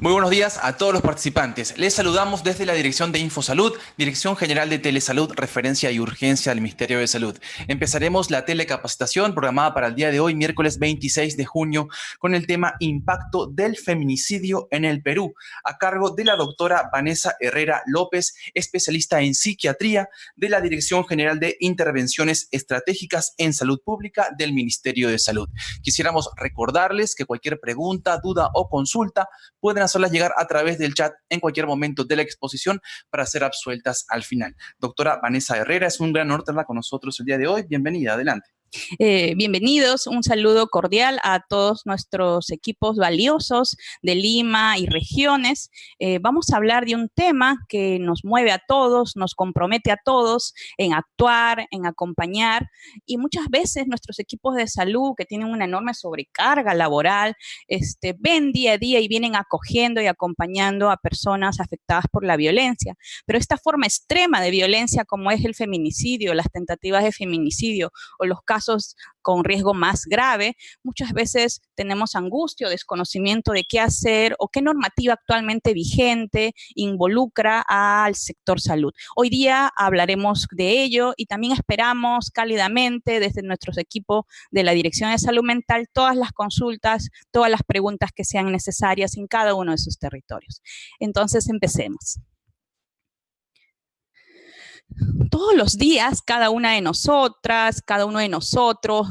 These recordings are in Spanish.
Muy buenos días a todos los participantes. Les saludamos desde la Dirección de Infosalud, Dirección General de Telesalud, Referencia y Urgencia del Ministerio de Salud. Empezaremos la telecapacitación programada para el día de hoy, miércoles 26 de junio, con el tema Impacto del feminicidio en el Perú, a cargo de la doctora Vanessa Herrera López, especialista en psiquiatría de la Dirección General de Intervenciones Estratégicas en Salud Pública del Ministerio de Salud. Quisiéramos recordarles que cualquier pregunta, duda o consulta pueden hacerlas llegar a través del chat en cualquier momento de la exposición para ser absueltas al final. Doctora Vanessa Herrera, es un gran honor tenerla con nosotros el día de hoy. Bienvenida, adelante. Bienvenidos, un saludo cordial a todos nuestros equipos valiosos de Lima y regiones. Vamos a hablar de un tema que nos mueve a todos, nos compromete a todos en actuar, en acompañar, y muchas veces nuestros equipos de salud, que tienen una enorme sobrecarga laboral, ven día a día y vienen acogiendo y acompañando a personas afectadas por la violencia. Pero esta forma extrema de violencia, como es el feminicidio, las tentativas de feminicidio o los casos con riesgo más grave, muchas veces tenemos angustia o desconocimiento de qué hacer o qué normativa actualmente vigente involucra al sector salud. Hoy día hablaremos de ello y también esperamos cálidamente desde nuestros equipos de la Dirección de Salud Mental todas las consultas, todas las preguntas que sean necesarias en cada uno de sus territorios. Entonces, empecemos. Todos los días, cada una de nosotras, cada uno de nosotros,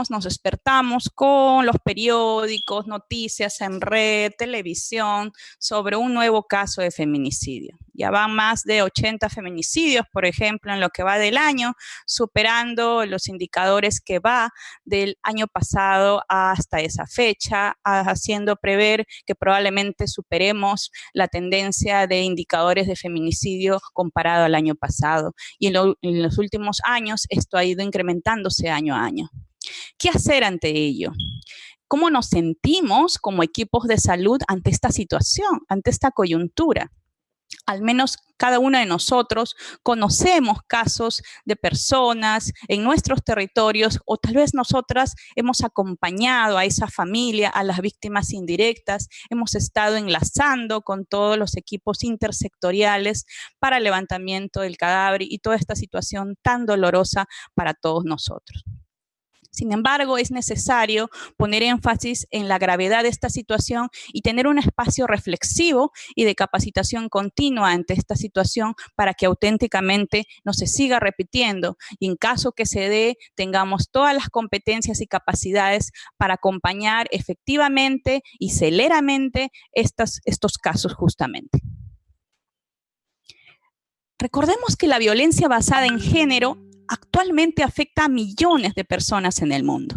nos despertamos con los periódicos, noticias en red, televisión, sobre un nuevo caso de feminicidio. Ya van más de 80 feminicidios, por ejemplo, en lo que va del año, superando los indicadores que va del año pasado hasta esa fecha, haciendo prever que probablemente superemos la tendencia de indicadores de feminicidio comparado al año pasado. Y en los últimos años esto ha ido incrementándose año a año. ¿Qué hacer ante ello? ¿Cómo nos sentimos como equipos de salud ante esta situación, ante esta coyuntura? Al menos cada uno de nosotros conocemos casos de personas en nuestros territorios, o tal vez nosotras hemos acompañado a esa familia, a las víctimas indirectas, hemos estado enlazando con todos los equipos intersectoriales para el levantamiento del cadáver y toda esta situación tan dolorosa para todos nosotros. Sin embargo, es necesario poner énfasis en la gravedad de esta situación y tener un espacio reflexivo y de capacitación continua ante esta situación para que auténticamente no se siga repitiendo y en caso que se dé, tengamos todas las competencias y capacidades para acompañar efectivamente y celeramente estos casos justamente. Recordemos que la violencia basada en género actualmente afecta a millones de personas en el mundo.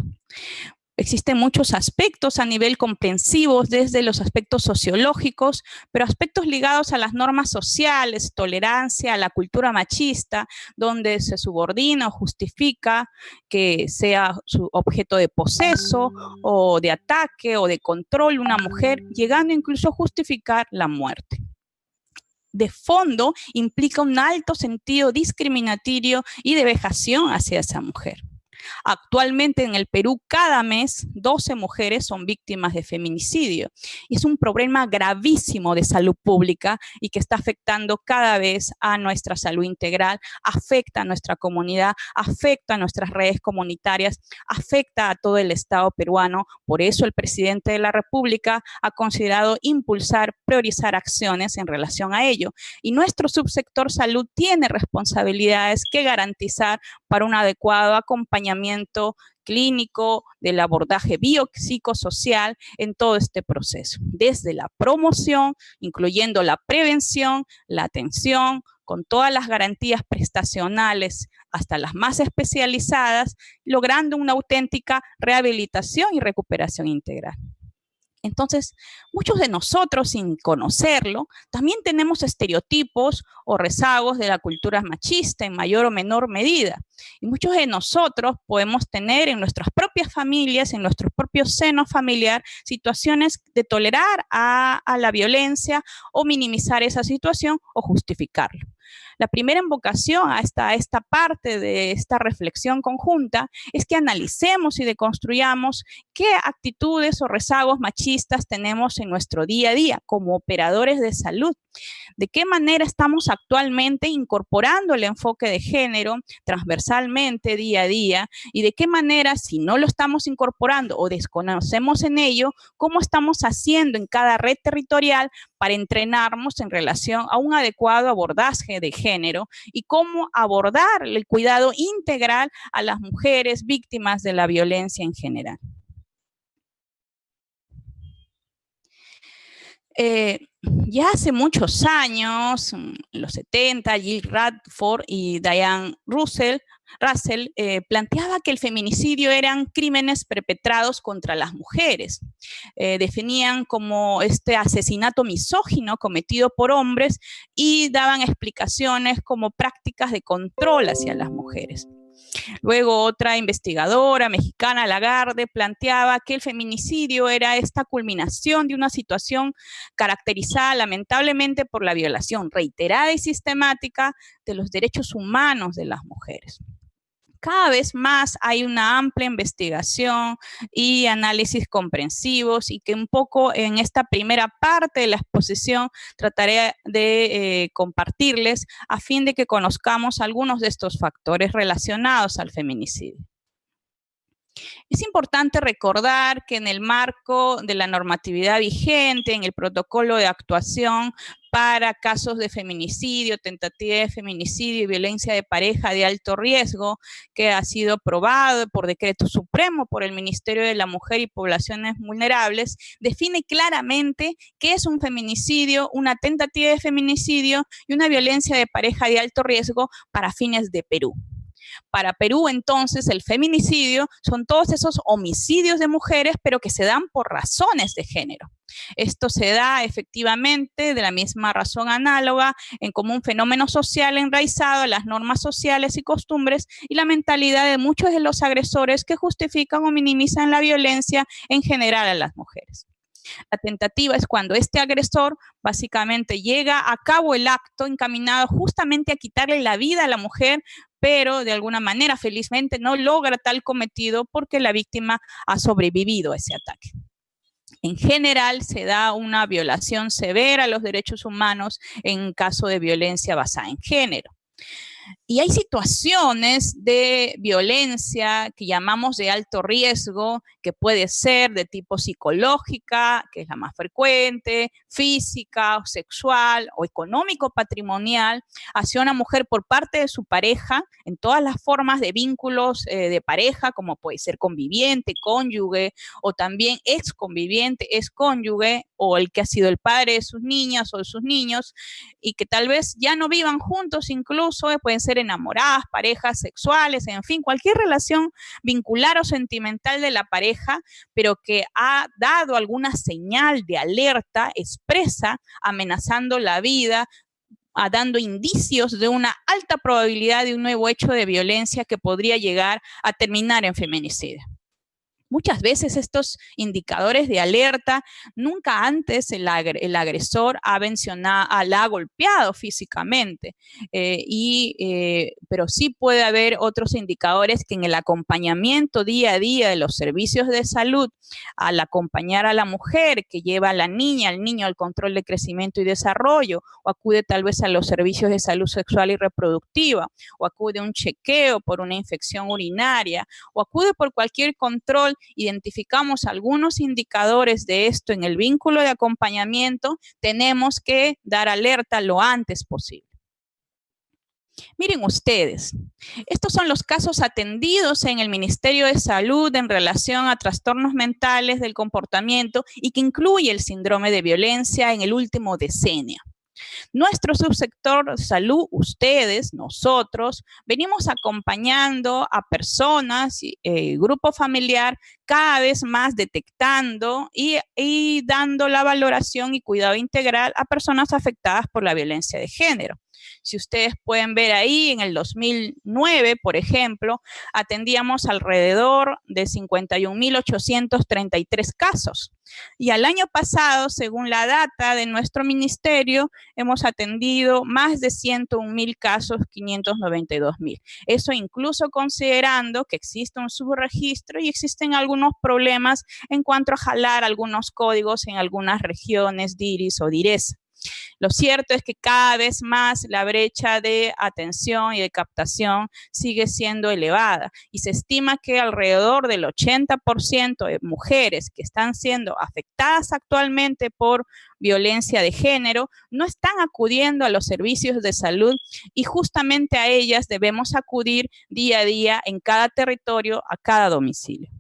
Existen muchos aspectos a nivel comprensivo, desde los aspectos sociológicos, pero aspectos ligados a las normas sociales, tolerancia, a la cultura machista, donde se subordina o justifica que sea su objeto de poseso o de ataque o de control una mujer, llegando incluso a justificar la muerte. De fondo implica un alto sentido discriminatorio y de vejación hacia esa mujer. Actualmente en el Perú, cada mes 12 mujeres son víctimas de feminicidio. Y es un problema gravísimo de salud pública y que está afectando cada vez a nuestra salud integral, afecta a nuestra comunidad, afecta a nuestras redes comunitarias, afecta a todo el Estado peruano. Por eso el presidente de la República ha considerado impulsar, priorizar acciones en relación a ello. Y nuestro subsector salud tiene responsabilidades que garantizar para un adecuado acompañamiento clínico, del abordaje biopsicosocial en todo este proceso, desde la promoción, incluyendo la prevención, la atención, con todas las garantías prestacionales hasta las más especializadas, logrando una auténtica rehabilitación y recuperación integral. Entonces, muchos de nosotros, sin conocerlo, también tenemos estereotipos o rezagos de la cultura machista en mayor o menor medida. Y muchos de nosotros podemos tener en nuestras propias familias, en nuestro propio seno familiar, situaciones de tolerar a la violencia o minimizar esa situación o justificarlo. La primera invocación a esta parte de esta reflexión conjunta es que analicemos y deconstruyamos qué actitudes o rezagos machistas tenemos en nuestro día a día como operadores de salud. ¿De qué manera estamos actualmente incorporando el enfoque de género transversalmente día a día? Y de qué manera, si no lo estamos incorporando o desconocemos en ello, cómo estamos haciendo en cada red territorial para entrenarnos en relación a un adecuado abordaje de género y cómo abordar el cuidado integral a las mujeres víctimas de la violencia en general. Ya hace muchos años, en los 70, Jill Radford y Diane Russell planteaba que el feminicidio eran crímenes perpetrados contra las mujeres. Definían como este asesinato misógino cometido por hombres y daban explicaciones como prácticas de control hacia las mujeres. Luego otra investigadora mexicana, Lagarde, planteaba que el feminicidio era esta culminación de una situación caracterizada lamentablemente por la violación reiterada y sistemática de los derechos humanos de las mujeres. Cada vez más hay una amplia investigación y análisis comprensivos y que un poco en esta primera parte de la exposición trataré de compartirles a fin de que conozcamos algunos de estos factores relacionados al feminicidio. Es importante recordar que en el marco de la normatividad vigente, en el protocolo de actuación para casos de feminicidio, tentativa de feminicidio y violencia de pareja de alto riesgo, que ha sido aprobado por decreto supremo por el Ministerio de la Mujer y Poblaciones Vulnerables, define claramente qué es un feminicidio, una tentativa de feminicidio y una violencia de pareja de alto riesgo para fines de Perú. Para Perú, entonces, el feminicidio son todos esos homicidios de mujeres, pero que se dan por razones de género. Esto se da efectivamente de la misma razón análoga en como un fenómeno social enraizado a las normas sociales y costumbres y la mentalidad de muchos de los agresores que justifican o minimizan la violencia en general a las mujeres. La tentativa es cuando este agresor básicamente llega a cabo el acto encaminado justamente a quitarle la vida a la mujer, pero de alguna manera felizmente no logra tal cometido porque la víctima ha sobrevivido a ese ataque. En general se da una violación severa a los derechos humanos en caso de violencia basada en género. Y hay situaciones de violencia que llamamos de alto riesgo, que puede ser de tipo psicológica, que es la más frecuente, física, o sexual o económico patrimonial, hacia una mujer por parte de su pareja, en todas las formas de vínculos de pareja, como puede ser conviviente, cónyuge, o también ex conviviente, ex cónyuge, o el que ha sido el padre de sus niñas o de sus niños, y que tal vez ya no vivan juntos incluso, pueden ser enamoradas, parejas sexuales, en fin, cualquier relación vincular o sentimental de la pareja, pero que ha dado alguna señal de alerta expresa, amenazando la vida, dando indicios de una alta probabilidad de un nuevo hecho de violencia que podría llegar a terminar en feminicidio. Muchas veces estos indicadores de alerta, nunca antes el agresor la ha golpeado físicamente, pero sí puede haber otros indicadores que en el acompañamiento día a día de los servicios de salud, al acompañar a la mujer que lleva a la niña, al niño al control de crecimiento y desarrollo, o acude tal vez a los servicios de salud sexual y reproductiva, o acude a un chequeo por una infección urinaria, o acude por cualquier control, identificamos algunos indicadores de esto en el vínculo de acompañamiento, tenemos que dar alerta lo antes posible. Miren ustedes, estos son los casos atendidos en el Ministerio de Salud en relación a trastornos mentales del comportamiento y que incluye el síndrome de violencia en el último decenio. Nuestro subsector salud, ustedes, nosotros, venimos acompañando a personas, grupo familiar, cada vez más detectando y dando la valoración y cuidado integral a personas afectadas por la violencia de género. Si ustedes pueden ver ahí, en el 2009, por ejemplo, atendíamos alrededor de 51.833 casos. Y al año pasado, según la data de nuestro ministerio, hemos atendido más de 101.000 casos, 592.000. Eso incluso considerando que existe un subregistro y existen algunos problemas en cuanto a jalar algunos códigos en algunas regiones, DIRIS o DIRESA. Lo cierto es que cada vez más la brecha de atención y de captación sigue siendo elevada y se estima que alrededor del 80% de mujeres que están siendo afectadas actualmente por violencia de género no están acudiendo a los servicios de salud y justamente a ellas debemos acudir día a día en cada territorio, a cada domicilio.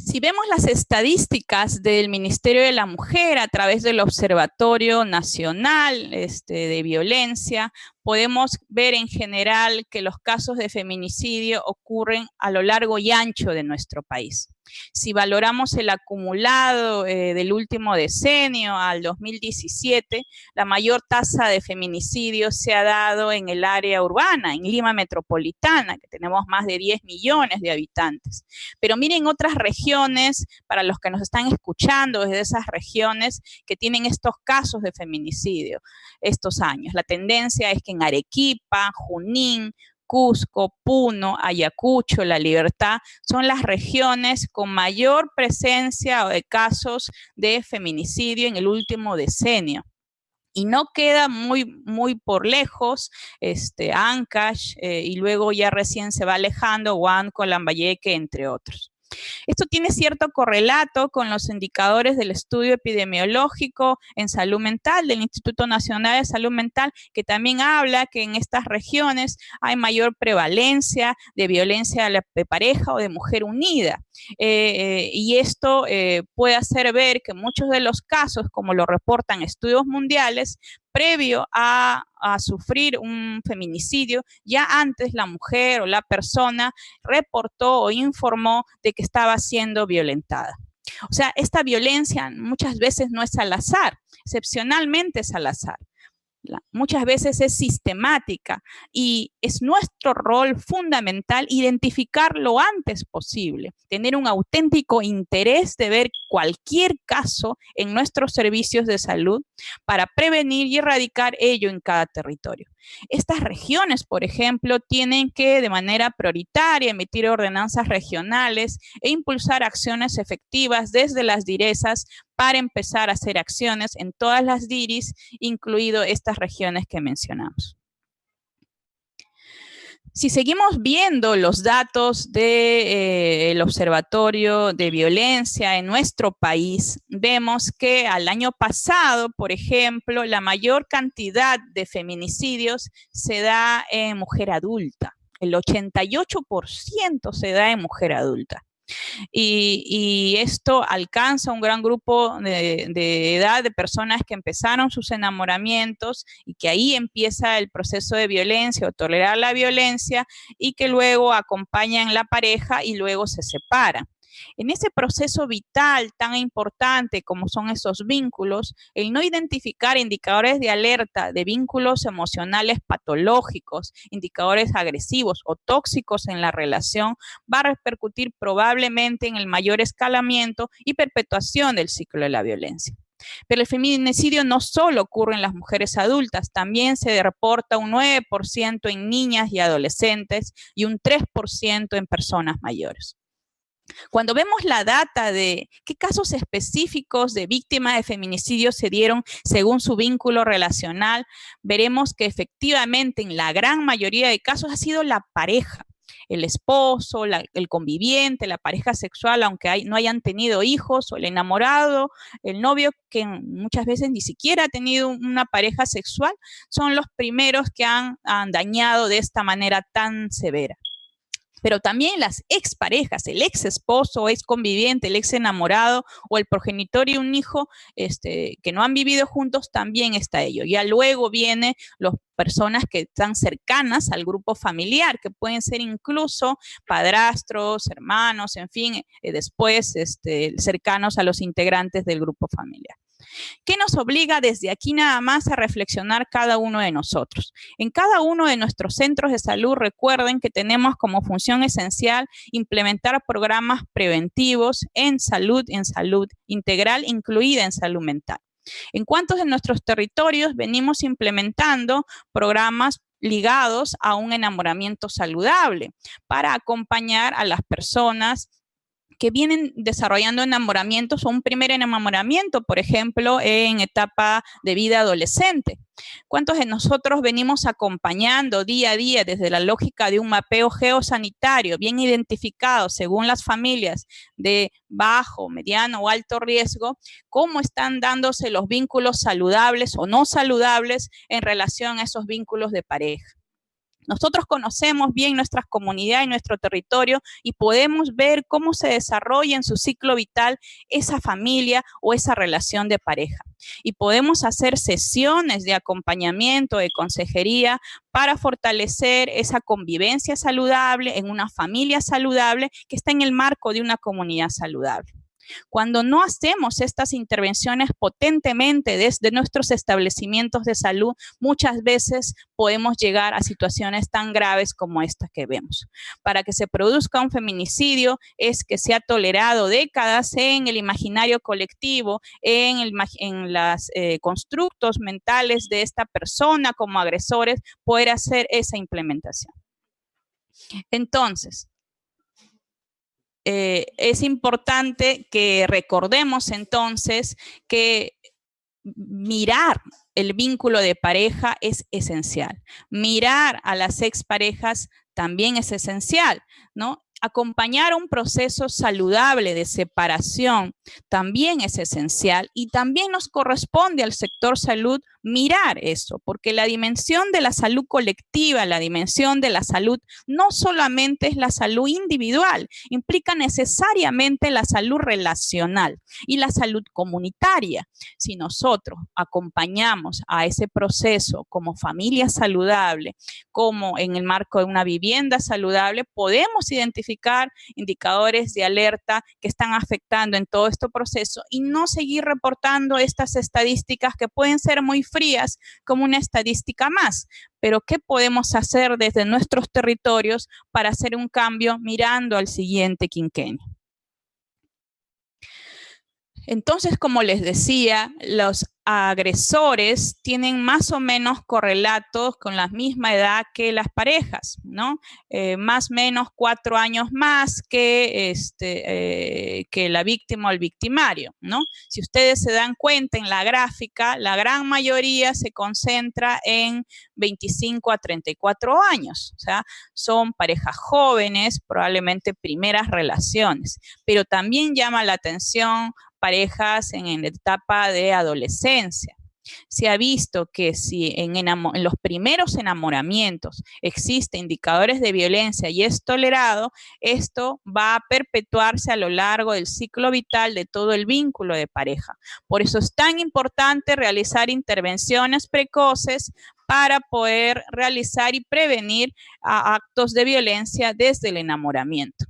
Si vemos las estadísticas del Ministerio de la Mujer a través del Observatorio Nacional de Violencia, podemos ver en general que los casos de feminicidio ocurren a lo largo y ancho de nuestro país. Si valoramos el acumulado del último decenio al 2017, la mayor tasa de feminicidios se ha dado en el área urbana, en Lima metropolitana, que tenemos más de 10 millones de habitantes. Pero miren otras regiones, para los que nos están escuchando desde esas regiones que tienen estos casos de feminicidio estos años. La tendencia es que en Arequipa, Junín, Cusco, Puno, Ayacucho, La Libertad, son las regiones con mayor presencia de casos de feminicidio en el último decenio. Y no queda muy por lejos Ancash y luego ya recién se va alejando Huánuco, Lambayeque, entre otros. Esto tiene cierto correlato con los indicadores del estudio epidemiológico en salud mental del Instituto Nacional de Salud Mental, que también habla que en estas regiones hay mayor prevalencia de violencia de pareja o de mujer unida. Y esto puede hacer ver que muchos de los casos, como lo reportan estudios mundiales, previo a sufrir un feminicidio, ya antes la mujer o la persona reportó o informó de que estaba siendo violentada. O sea, esta violencia muchas veces no es al azar, excepcionalmente es al azar. Muchas veces es sistemática y es nuestro rol fundamental identificar lo antes posible, tener un auténtico interés de ver cualquier caso en nuestros servicios de salud para prevenir y erradicar ello en cada territorio. Estas regiones, por ejemplo, tienen que de manera prioritaria emitir ordenanzas regionales e impulsar acciones efectivas desde las DIRESAs para empezar a hacer acciones en todas las DIRIs, incluido estas regiones que mencionamos. Si seguimos viendo los datos del Observatorio de Violencia en nuestro país, vemos que al año pasado, por ejemplo, la mayor cantidad de feminicidios se da en mujer adulta. El 88% se da en mujer adulta. Y esto alcanza un gran grupo de edad de personas que empezaron sus enamoramientos y que ahí empieza el proceso de violencia o tolerar la violencia y que luego acompañan la pareja y luego se separan. En ese proceso vital tan importante como son esos vínculos, el no identificar indicadores de alerta de vínculos emocionales patológicos, indicadores agresivos o tóxicos en la relación, va a repercutir probablemente en el mayor escalamiento y perpetuación del ciclo de la violencia. Pero el feminicidio no solo ocurre en las mujeres adultas, también se reporta un 9% en niñas y adolescentes y un 3% en personas mayores. Cuando vemos la data de qué casos específicos de víctimas de feminicidio se dieron según su vínculo relacional, veremos que efectivamente en la gran mayoría de casos ha sido la pareja, el esposo, el conviviente, la pareja sexual, aunque no hayan tenido hijos, o el enamorado, el novio que muchas veces ni siquiera ha tenido una pareja sexual, son los primeros que han dañado de esta manera tan severa. Pero también las exparejas, el ex esposo, ex conviviente, el ex enamorado o el progenitor y un hijo que no han vivido juntos, también está ello. Ya luego vienen las personas que están cercanas al grupo familiar, que pueden ser incluso padrastros, hermanos, en fin, después cercanos a los integrantes del grupo familiar. ¿Qué nos obliga desde aquí nada más a reflexionar cada uno de nosotros? En cada uno de nuestros centros de salud, recuerden que tenemos como función esencial implementar programas preventivos en salud integral, incluida en salud mental. En cuantos de nuestros territorios venimos implementando programas ligados a un enamoramiento saludable para acompañar a las personas que vienen desarrollando enamoramientos o un primer enamoramiento, por ejemplo, en etapa de vida adolescente. ¿Cuántos de nosotros venimos acompañando día a día desde la lógica de un mapeo geosanitario bien identificado según las familias de bajo, mediano o alto riesgo, cómo están dándose los vínculos saludables o no saludables en relación a esos vínculos de pareja? Nosotros conocemos bien nuestras comunidades y nuestro territorio y podemos ver cómo se desarrolla en su ciclo vital esa familia o esa relación de pareja. Y podemos hacer sesiones de acompañamiento, de consejería, para fortalecer esa convivencia saludable en una familia saludable que está en el marco de una comunidad saludable. Cuando no hacemos estas intervenciones potentemente desde nuestros establecimientos de salud, muchas veces podemos llegar a situaciones tan graves como estas que vemos. Para que se produzca un feminicidio es que se ha tolerado décadas en el imaginario colectivo, en los constructos mentales de esta persona como agresores, poder hacer esa implementación. Entonces, es importante que recordemos entonces que mirar el vínculo de pareja es esencial. Mirar a las exparejas también es esencial, ¿no? Acompañar un proceso saludable de separación también es esencial y también nos corresponde al sector salud mirar eso, porque la dimensión de la salud colectiva, la dimensión de la salud no solamente es la salud individual, implica necesariamente la salud relacional y la salud comunitaria. Si nosotros acompañamos a ese proceso como familia saludable, como en el marco de una vivienda saludable, podemos identificar indicadores de alerta que están afectando en todo este proceso y no seguir reportando estas estadísticas que pueden ser muy frías como una estadística más. Pero ¿qué podemos hacer desde nuestros territorios para hacer un cambio mirando al siguiente quinquenio? Entonces, como les decía, los agresores tienen más o menos correlatos con la misma edad que las parejas, ¿no? Más o menos 4 años más que la víctima o el victimario, ¿no? Si ustedes se dan cuenta en la gráfica, la gran mayoría se concentra en 25 a 34 años, o sea, son parejas jóvenes, probablemente primeras relaciones, pero también llama la atención parejas en la etapa de adolescencia. Se ha visto que si en los primeros enamoramientos existen indicadores de violencia y es tolerado, esto va a perpetuarse a lo largo del ciclo vital de todo el vínculo de pareja. Por eso es tan importante realizar intervenciones precoces para poder realizar y prevenir actos de violencia desde el enamoramiento.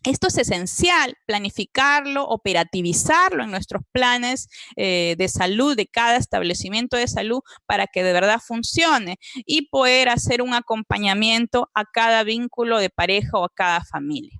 Esto es esencial, planificarlo, operativizarlo en nuestros planes de salud de cada establecimiento de salud para que de verdad funcione y poder hacer un acompañamiento a cada vínculo de pareja o a cada familia.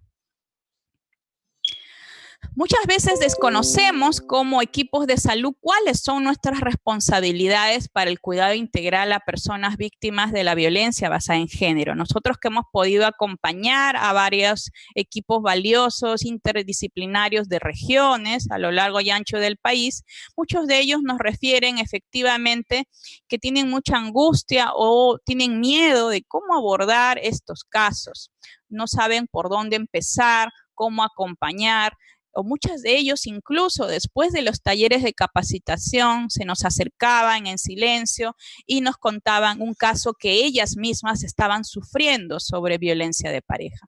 Muchas veces desconocemos como equipos de salud cuáles son nuestras responsabilidades para el cuidado integral a personas víctimas de la violencia basada en género. Nosotros que hemos podido acompañar a varios equipos valiosos interdisciplinarios de regiones a lo largo y ancho del país, muchos de ellos nos refieren efectivamente que tienen mucha angustia o tienen miedo de cómo abordar estos casos. No saben por dónde empezar, cómo acompañar, o muchos de ellos incluso después de los talleres de capacitación se nos acercaban en silencio y nos contaban un caso que ellas mismas estaban sufriendo sobre violencia de pareja.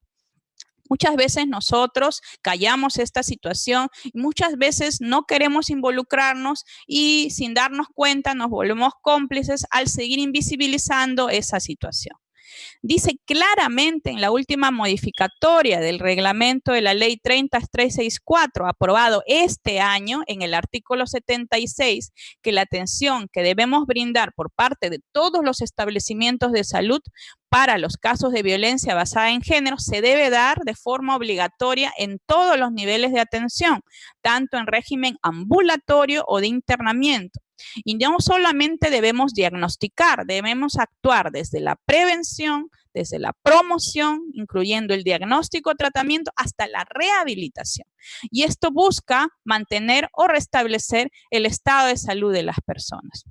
Muchas veces nosotros callamos esta situación y muchas veces no queremos involucrarnos y sin darnos cuenta nos volvemos cómplices al seguir invisibilizando esa situación. Dice claramente en la última modificatoria del reglamento de la ley 30364, aprobado este año en el artículo 76, que la atención que debemos brindar por parte de todos los establecimientos de salud para los casos de violencia basada en género se debe dar de forma obligatoria en todos los niveles de atención, tanto en régimen ambulatorio o de internamiento. Y no solamente debemos diagnosticar, debemos actuar desde la prevención, desde la promoción, incluyendo el diagnóstico, tratamiento, hasta la rehabilitación. Y esto busca mantener o restablecer el estado de salud de las personas.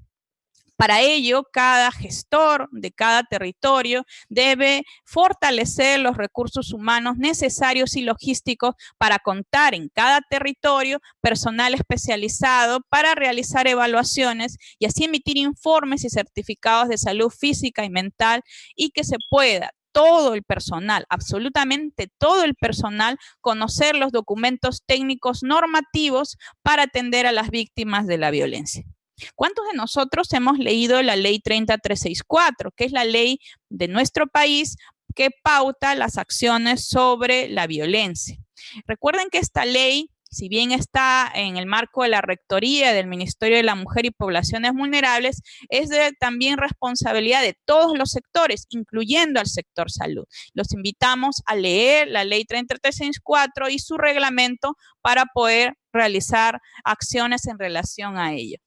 Para ello, cada gestor de cada territorio debe fortalecer los recursos humanos necesarios y logísticos para contar en cada territorio personal especializado para realizar evaluaciones y así emitir informes y certificados de salud física y mental y que se pueda todo el personal, absolutamente todo el personal, conocer los documentos técnicos normativos para atender a las víctimas de la violencia. ¿Cuántos de nosotros hemos leído la ley 30364, que es la ley de nuestro país que pauta las acciones sobre la violencia? Recuerden que esta ley, si bien está en el marco de la Rectoría del Ministerio de la Mujer y Poblaciones Vulnerables, es también responsabilidad de todos los sectores, incluyendo al sector salud. Los invitamos a leer la ley 30364 y su reglamento para poder realizar acciones en relación a ello.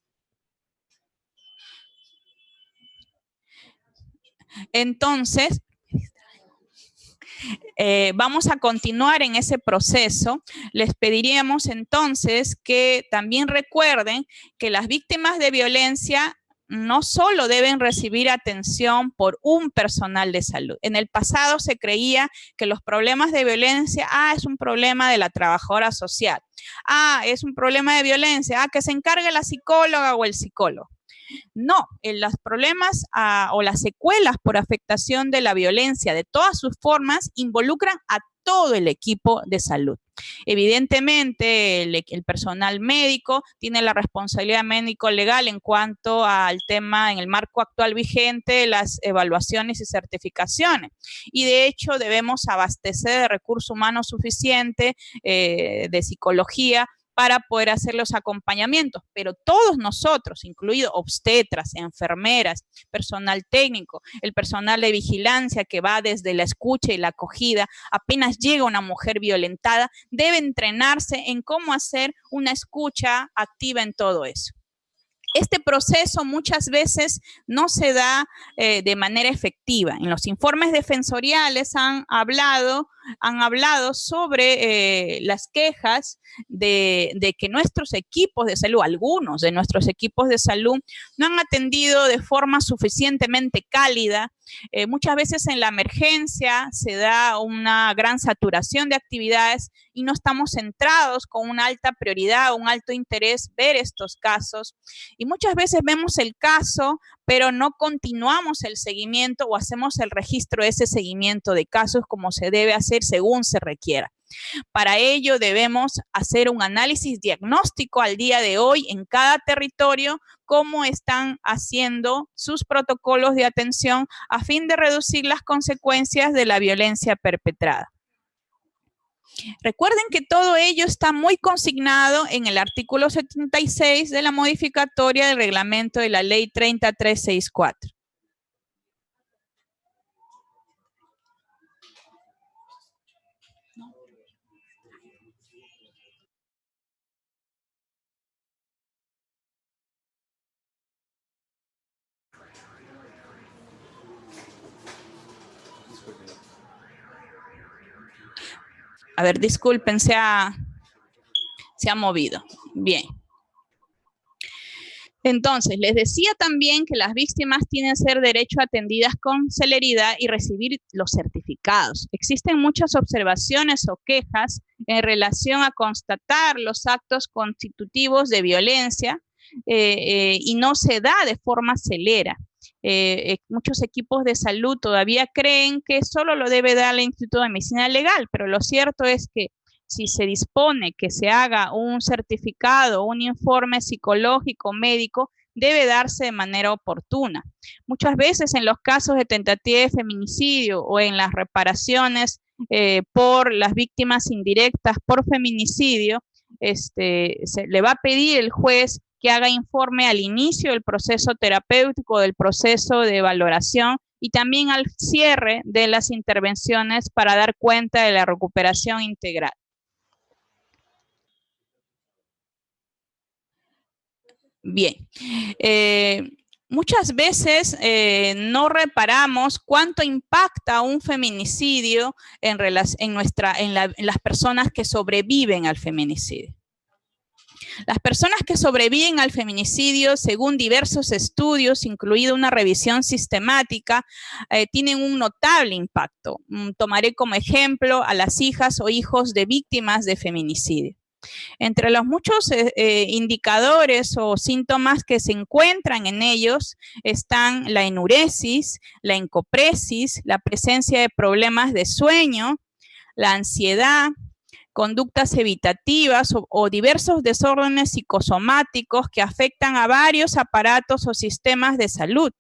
Entonces, vamos a continuar en ese proceso. Les pediríamos entonces que también recuerden que las víctimas de violencia no solo deben recibir atención por un personal de salud. En el pasado se creía que los problemas de violencia, es un problema de la trabajadora social. Es un problema de violencia, que se encargue la psicóloga o el psicólogo. No, los problemas o las secuelas por afectación de la violencia de todas sus formas involucran a todo el equipo de salud. Evidentemente, el personal médico tiene la responsabilidad médico-legal en cuanto al tema en el marco actual vigente, las evaluaciones y certificaciones. Y de hecho, debemos abastecer de recursos humanos suficiente, de psicología, para poder hacer los acompañamientos, pero todos nosotros, incluidos obstetras, enfermeras, personal técnico, el personal de vigilancia que va desde la escucha y la acogida, apenas llega una mujer violentada, debe entrenarse en cómo hacer una escucha activa en todo eso. Este proceso muchas veces no se da de manera efectiva. En los informes defensoriales han hablado sobre las quejas de que nuestros equipos de salud, algunos de nuestros equipos de salud, no han atendido de forma suficientemente cálida. Muchas veces en la emergencia se da una gran saturación de actividades y no estamos centrados con una alta prioridad, un alto interés ver estos casos. Y muchas veces vemos el caso, pero no continuamos el seguimiento o hacemos el registro de ese seguimiento de casos como se debe hacer según se requiera. Para ello debemos hacer un análisis diagnóstico al día de hoy en cada territorio, cómo están haciendo sus protocolos de atención a fin de reducir las consecuencias de la violencia perpetrada. Recuerden que todo ello está muy consignado en el artículo 76 de la modificatoria del reglamento de la ley 30364. A ver, disculpen, se ha movido. Bien. Entonces, les decía también que las víctimas tienen que ser derecho atendidas con celeridad y recibir los certificados. Existen muchas observaciones o quejas en relación a constatar los actos constitutivos de violencia y no se da de forma celera. Muchos equipos de salud todavía creen que solo lo debe dar el Instituto de Medicina Legal, pero lo cierto es que si se dispone que se haga un certificado, un informe psicológico, médico, debe darse de manera oportuna. Muchas veces en los casos de tentativa de feminicidio o en las reparaciones por las víctimas indirectas por feminicidio, se le va a pedir el juez que haga informe al inicio del proceso terapéutico, del proceso de valoración y también al cierre de las intervenciones para dar cuenta de la recuperación integral. Bien, muchas veces no reparamos cuánto impacta un feminicidio en las personas que sobreviven al feminicidio. Las personas que sobreviven al feminicidio, según diversos estudios, incluida una revisión sistemática, tienen un notable impacto. Tomaré como ejemplo a las hijas o hijos de víctimas de feminicidio. Entre los muchos indicadores o síntomas que se encuentran en ellos están la enuresis, la encopresis, la presencia de problemas de sueño, la ansiedad, conductas evitativas o diversos desórdenes psicosomáticos que afectan a varios aparatos o sistemas de salud.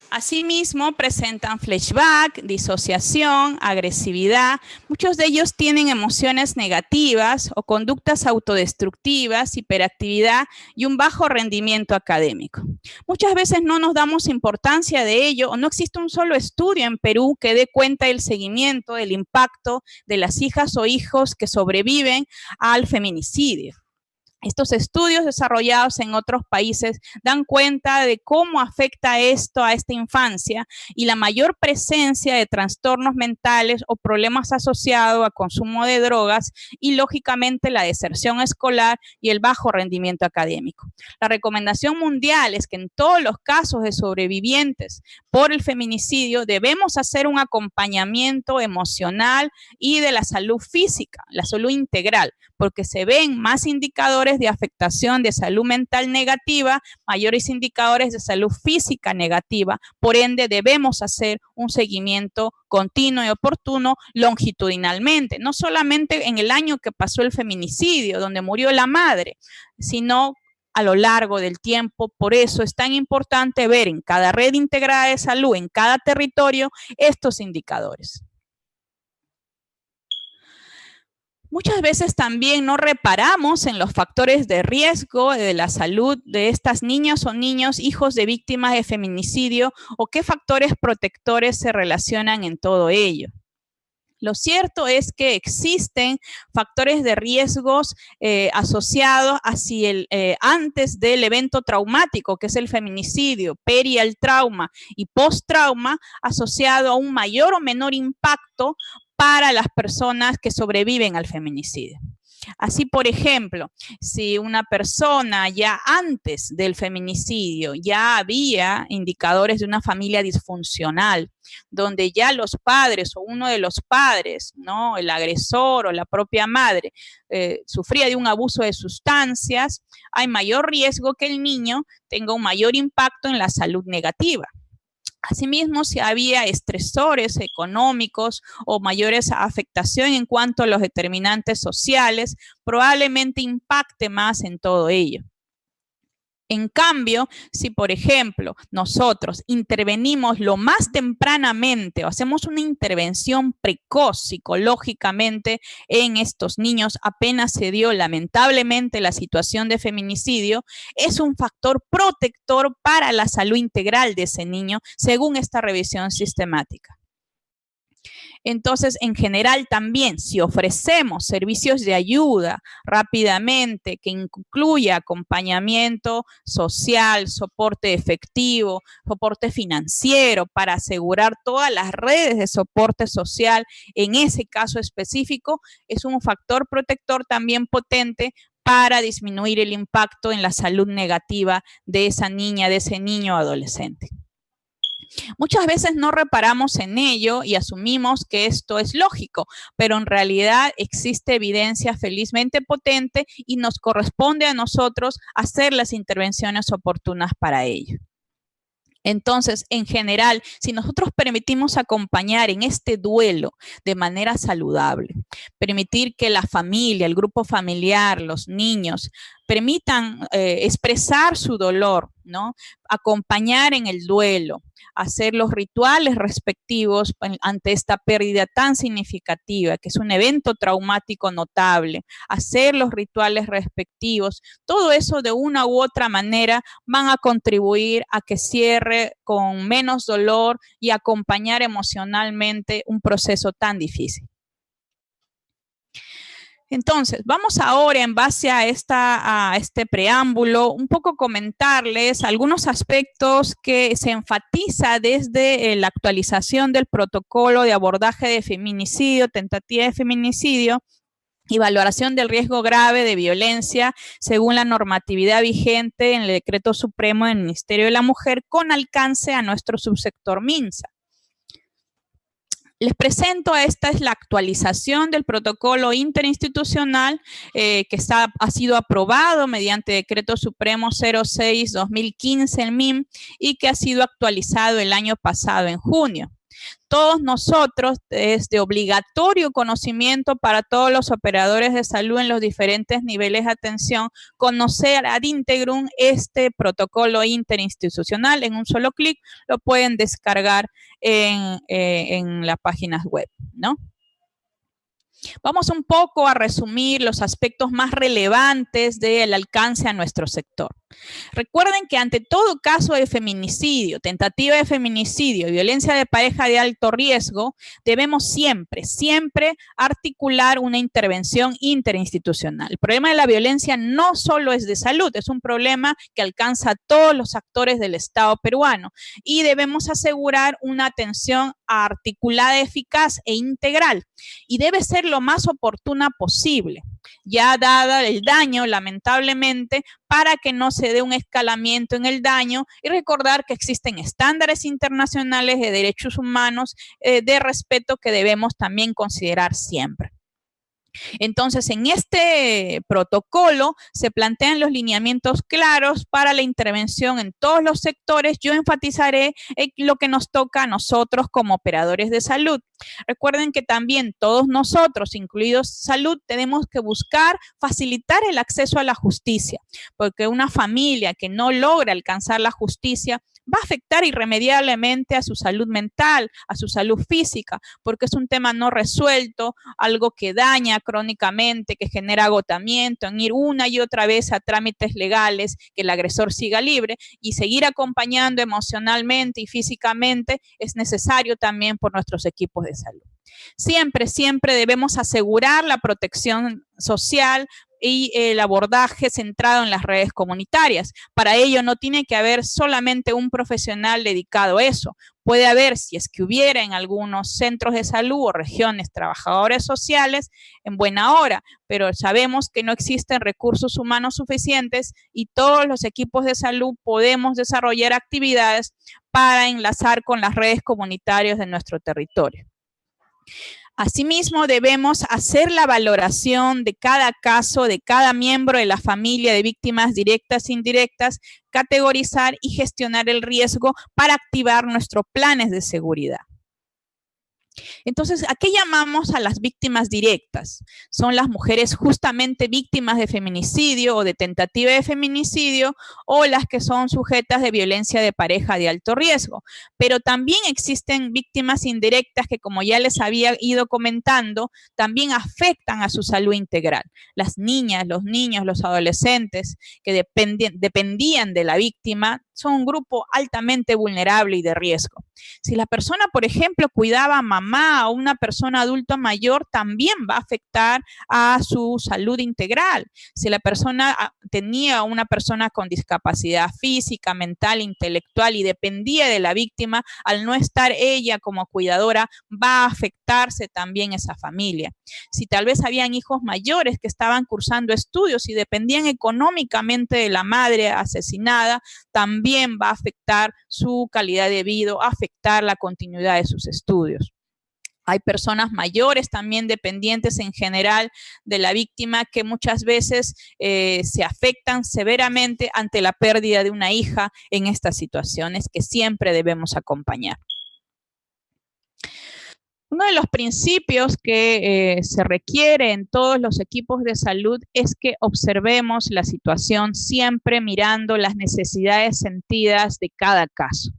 Asimismo, presentan flashback, disociación, agresividad. Muchos de ellos tienen emociones negativas o conductas autodestructivas, hiperactividad y un bajo rendimiento académico. Muchas veces no nos damos importancia de ello o no existe un solo estudio en Perú que dé cuenta del seguimiento, del impacto de las hijas o hijos que sobreviven al feminicidio. Estos estudios desarrollados en otros países dan cuenta de cómo afecta esto a esta infancia y la mayor presencia de trastornos mentales o problemas asociados a consumo de drogas y, lógicamente, la deserción escolar y el bajo rendimiento académico. La recomendación mundial es que en todos los casos de sobrevivientes por el feminicidio debemos hacer un acompañamiento emocional y de la salud física, la salud integral, porque se ven más indicadores de afectación de salud mental negativa, mayores indicadores de salud física negativa. Por ende, debemos hacer un seguimiento continuo y oportuno longitudinalmente, no solamente en el año que pasó el feminicidio, donde murió la madre, sino a lo largo del tiempo. Por eso es tan importante ver en cada red integrada de salud, en cada territorio, estos indicadores. Muchas veces también no reparamos en los factores de riesgo de la salud de estas niñas o niños, hijos de víctimas de feminicidio, o qué factores protectores se relacionan en todo ello. Lo cierto es que existen factores de riesgos asociados hacia antes del evento traumático, que es el feminicidio, peri al trauma y post-trauma, asociado a un mayor o menor impacto para las personas que sobreviven al feminicidio. Así, por ejemplo, si una persona ya antes del feminicidio ya había indicadores de una familia disfuncional, donde ya los padres o uno de los padres, ¿no?, el agresor o la propia madre, sufría de un abuso de sustancias, hay mayor riesgo que el niño tenga un mayor impacto en la salud negativa. Asimismo, si había estresores económicos o mayores afectación en cuanto a los determinantes sociales, probablemente impacte más en todo ello. En cambio, si por ejemplo nosotros intervenimos lo más tempranamente o hacemos una intervención precoz psicológicamente en estos niños, apenas se dio lamentablemente la situación de feminicidio, es un factor protector para la salud integral de ese niño, según esta revisión sistemática. Entonces, en general también, si ofrecemos servicios de ayuda rápidamente, que incluya acompañamiento social, soporte efectivo, soporte financiero, para asegurar todas las redes de soporte social en ese caso específico, es un factor protector también potente para disminuir el impacto en la salud negativa de esa niña, de ese niño o adolescente. Muchas veces no reparamos en ello y asumimos que esto es lógico, pero en realidad existe evidencia felizmente potente y nos corresponde a nosotros hacer las intervenciones oportunas para ello. Entonces, en general, si nosotros permitimos acompañar en este duelo de manera saludable, permitir que la familia, el grupo familiar, los niños, permitan expresar su dolor, ¿no? Acompañar en el duelo, hacer los rituales respectivos ante esta pérdida tan significativa, que es un evento traumático notable, hacer los rituales respectivos, todo eso de una u otra manera van a contribuir a que cierre con menos dolor y acompañar emocionalmente un proceso tan difícil. Entonces, vamos ahora en base a este preámbulo, un poco comentarles algunos aspectos que se enfatiza desde la actualización del protocolo de abordaje de feminicidio, tentativa de feminicidio y valoración del riesgo grave de violencia según la normatividad vigente en el Decreto Supremo del Ministerio de la Mujer con alcance a nuestro subsector MINSA. Les presento, esta es la actualización del protocolo interinstitucional que ha sido aprobado mediante Decreto Supremo 06-2015 el MIM y que ha sido actualizado el año pasado en junio. Todos nosotros, es de obligatorio conocimiento para todos los operadores de salud en los diferentes niveles de atención, conocer ad integrum este protocolo interinstitucional. En un solo clic lo pueden descargar en las páginas web, ¿no? Vamos un poco a resumir los aspectos más relevantes del alcance a nuestro sector. Recuerden que ante todo caso de feminicidio, tentativa de feminicidio y violencia de pareja de alto riesgo, debemos siempre articular una intervención interinstitucional. El problema de la violencia no solo es de salud, es un problema que alcanza a todos los actores del Estado peruano y debemos asegurar una atención articulada, eficaz e integral y debe ser lo más oportuna posible, ya dada el daño, lamentablemente, para que no se dé un escalamiento en el daño y recordar que existen estándares internacionales de derechos humanos de respeto que debemos también considerar siempre. Entonces, en este protocolo se plantean los lineamientos claros para la intervención en todos los sectores. Yo enfatizaré lo que nos toca a nosotros como operadores de salud. Recuerden que también todos nosotros, incluidos salud, tenemos que buscar facilitar el acceso a la justicia, porque una familia que no logra alcanzar la justicia va a afectar irremediablemente a su salud mental, a su salud física, porque es un tema no resuelto, algo que daña crónicamente, que genera agotamiento en ir una y otra vez a trámites legales, que el agresor siga libre y seguir acompañando emocionalmente y físicamente es necesario también por nuestros equipos de salud. Siempre debemos asegurar la protección social y el abordaje centrado en las redes comunitarias. Para ello no tiene que haber solamente un profesional dedicado a eso. Puede haber, si es que hubiera en algunos centros de salud o regiones, trabajadores sociales en buena hora, pero sabemos que no existen recursos humanos suficientes y todos los equipos de salud podemos desarrollar actividades para enlazar con las redes comunitarias de nuestro territorio. Asimismo, debemos hacer la valoración de cada caso, de cada miembro de la familia de víctimas directas e indirectas, categorizar y gestionar el riesgo para activar nuestros planes de seguridad. Entonces, ¿a qué llamamos a las víctimas directas? Son las mujeres justamente víctimas de feminicidio o de tentativa de feminicidio o las que son sujetas de violencia de pareja de alto riesgo. Pero también existen víctimas indirectas que, como ya les había ido comentando, también afectan a su salud integral. Las niñas, los niños, los adolescentes que dependían de la víctima son un grupo altamente vulnerable y de riesgo. Si la persona, por ejemplo, cuidaba a mamá o una persona adulta mayor, también va a afectar a su salud integral. Si la persona tenía una persona con discapacidad física, mental, intelectual y dependía de la víctima, al no estar ella como cuidadora, va a afectarse también esa familia. Si tal vez habían hijos mayores que estaban cursando estudios y dependían económicamente de la madre asesinada, también va a afectar su calidad de vida, afectar la continuidad de sus estudios. Hay personas mayores también dependientes en general de la víctima que muchas veces se afectan severamente ante la pérdida de una hija en estas situaciones que siempre debemos acompañar. Uno de los principios que se requiere en todos los equipos de salud es que observemos la situación siempre mirando las necesidades sentidas de cada caso.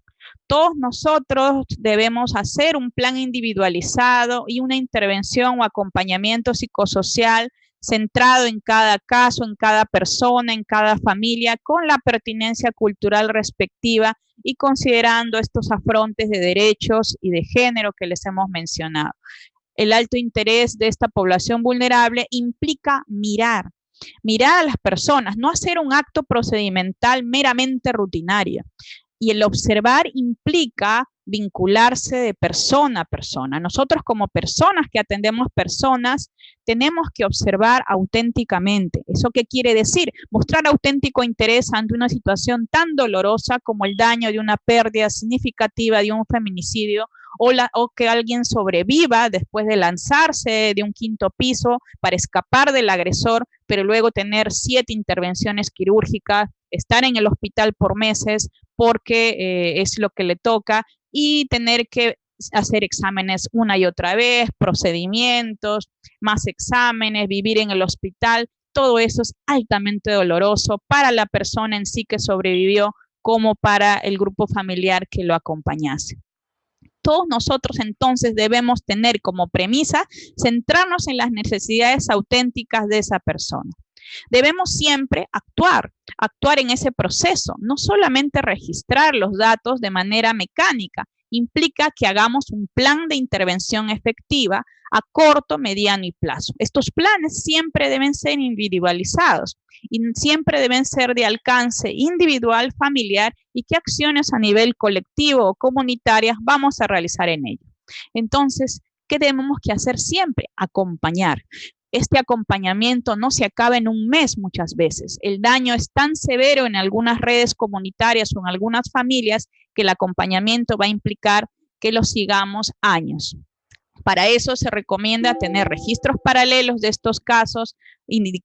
Todos nosotros debemos hacer un plan individualizado y una intervención o acompañamiento psicosocial centrado en cada caso, en cada persona, en cada familia, con la pertinencia cultural respectiva y considerando estos afrontes de derechos y de género que les hemos mencionado. El alto interés de esta población vulnerable implica mirar a las personas, no hacer un acto procedimental meramente rutinario. Y el observar implica vincularse de persona a persona. Nosotros como personas que atendemos personas, tenemos que observar auténticamente. ¿Eso qué quiere decir? Mostrar auténtico interés ante una situación tan dolorosa como el daño de una pérdida significativa de un feminicidio o que alguien sobreviva después de lanzarse de un 5º piso para escapar del agresor, pero luego tener 7 intervenciones quirúrgicas, estar en el hospital por meses porque es lo que le toca y tener que hacer exámenes una y otra vez, procedimientos, más exámenes, vivir en el hospital. Todo eso es altamente doloroso para la persona en sí que sobrevivió como para el grupo familiar que lo acompañase. Todos nosotros entonces debemos tener como premisa centrarnos en las necesidades auténticas de esa persona. Debemos siempre actuar en ese proceso, no solamente registrar los datos de manera mecánica, implica que hagamos un plan de intervención efectiva a corto, mediano y plazo. Estos planes siempre deben ser individualizados y siempre deben ser de alcance individual, familiar y qué acciones a nivel colectivo o comunitarias vamos a realizar en ello. Entonces, ¿qué tenemos que hacer siempre? Acompañar. Este acompañamiento no se acaba en un mes muchas veces. El daño es tan severo en algunas redes comunitarias o en algunas familias que el acompañamiento va a implicar que lo sigamos años. Para eso se recomienda tener registros paralelos de estos casos,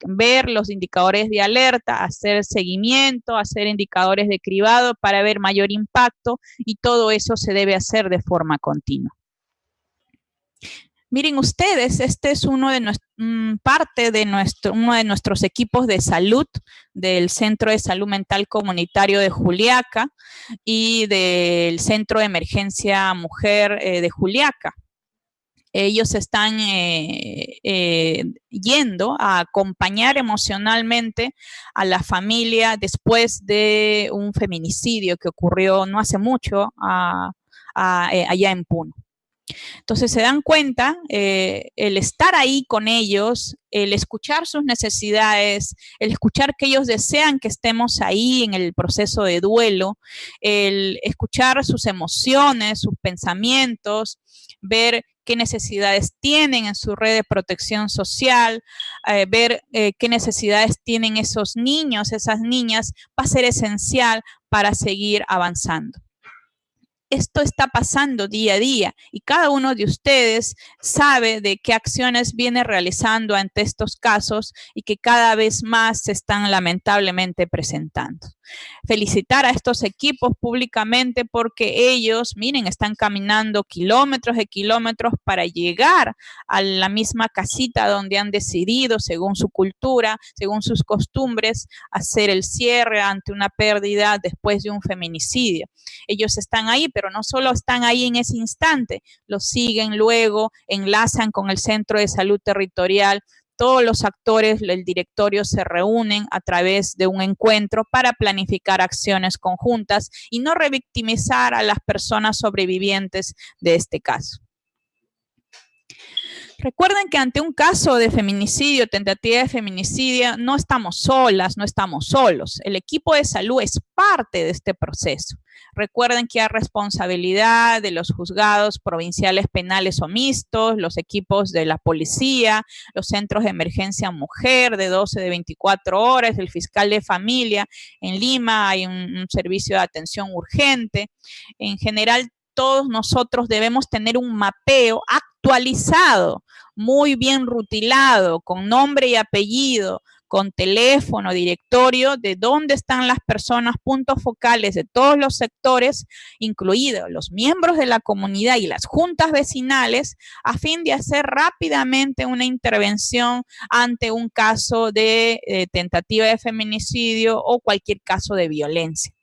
ver los indicadores de alerta, hacer seguimiento, hacer indicadores de cribado para ver mayor impacto y todo eso se debe hacer de forma continua. Miren ustedes, este es uno de nuestros equipos de salud del Centro de Salud Mental Comunitario de Juliaca y del Centro de Emergencia Mujer de Juliaca. Ellos están yendo a acompañar emocionalmente a la familia después de un feminicidio que ocurrió no hace mucho allá en Puno. Entonces se dan cuenta, el estar ahí con ellos, el escuchar sus necesidades, el escuchar que ellos desean que estemos ahí en el proceso de duelo, el escuchar sus emociones, sus pensamientos, ver qué necesidades tienen en su red de protección social, ver qué necesidades tienen esos niños, esas niñas, va a ser esencial para seguir avanzando. Esto está pasando día a día y cada uno de ustedes sabe de qué acciones viene realizando ante estos casos y que cada vez más se están lamentablemente presentando. Felicitar a estos equipos públicamente porque ellos, miren, están caminando kilómetros de kilómetros para llegar a la misma casita donde han decidido, según su cultura, según sus costumbres, hacer el cierre ante una pérdida después de un feminicidio. Ellos están ahí, pero no solo están ahí en ese instante, los siguen luego, enlazan con el Centro de Salud Territorial. Todos los actores del directorio se reúnen a través de un encuentro para planificar acciones conjuntas y no revictimizar a las personas sobrevivientes de este caso. Recuerden que ante un caso de feminicidio, tentativa de feminicidio, no estamos solas, no estamos solos. El equipo de salud es parte de este proceso. Recuerden que hay responsabilidad de los juzgados provinciales penales o mixtos, los equipos de la policía, los centros de emergencia mujer de 12 de 24 horas, el fiscal de familia. En Lima hay un servicio de atención urgente. En general, todos nosotros debemos tener un mapeo actualizado, muy bien rutilado, con nombre y apellido, con teléfono, directorio, de dónde están las personas, puntos focales de todos los sectores, incluidos los miembros de la comunidad y las juntas vecinales, a fin de hacer rápidamente una intervención ante un caso de tentativa de feminicidio o cualquier caso de violencia.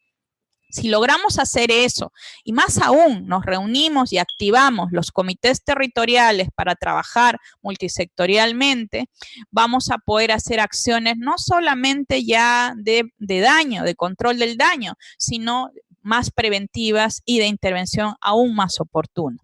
Si logramos hacer eso, y más aún nos reunimos y activamos los comités territoriales para trabajar multisectorialmente, vamos a poder hacer acciones no solamente ya de daño, de control del daño, sino más preventivas y de intervención aún más oportuna.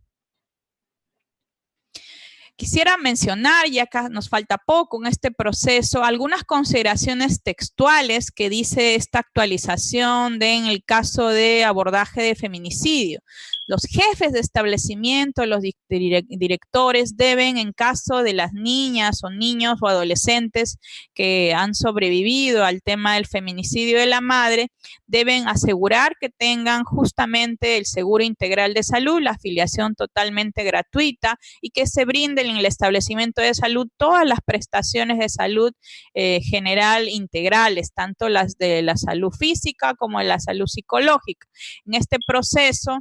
Quisiera mencionar, ya acá nos falta poco en este proceso, algunas consideraciones textuales que dice esta actualización en el caso de abordaje de feminicidio. Los jefes de establecimiento, los directores deben, en caso de las niñas o niños o adolescentes que han sobrevivido al tema del feminicidio de la madre, deben asegurar que tengan justamente el seguro integral de salud, la afiliación totalmente gratuita y que se brinden en el establecimiento de salud todas las prestaciones de salud general integrales, tanto las de la salud física como de la salud psicológica. En este proceso,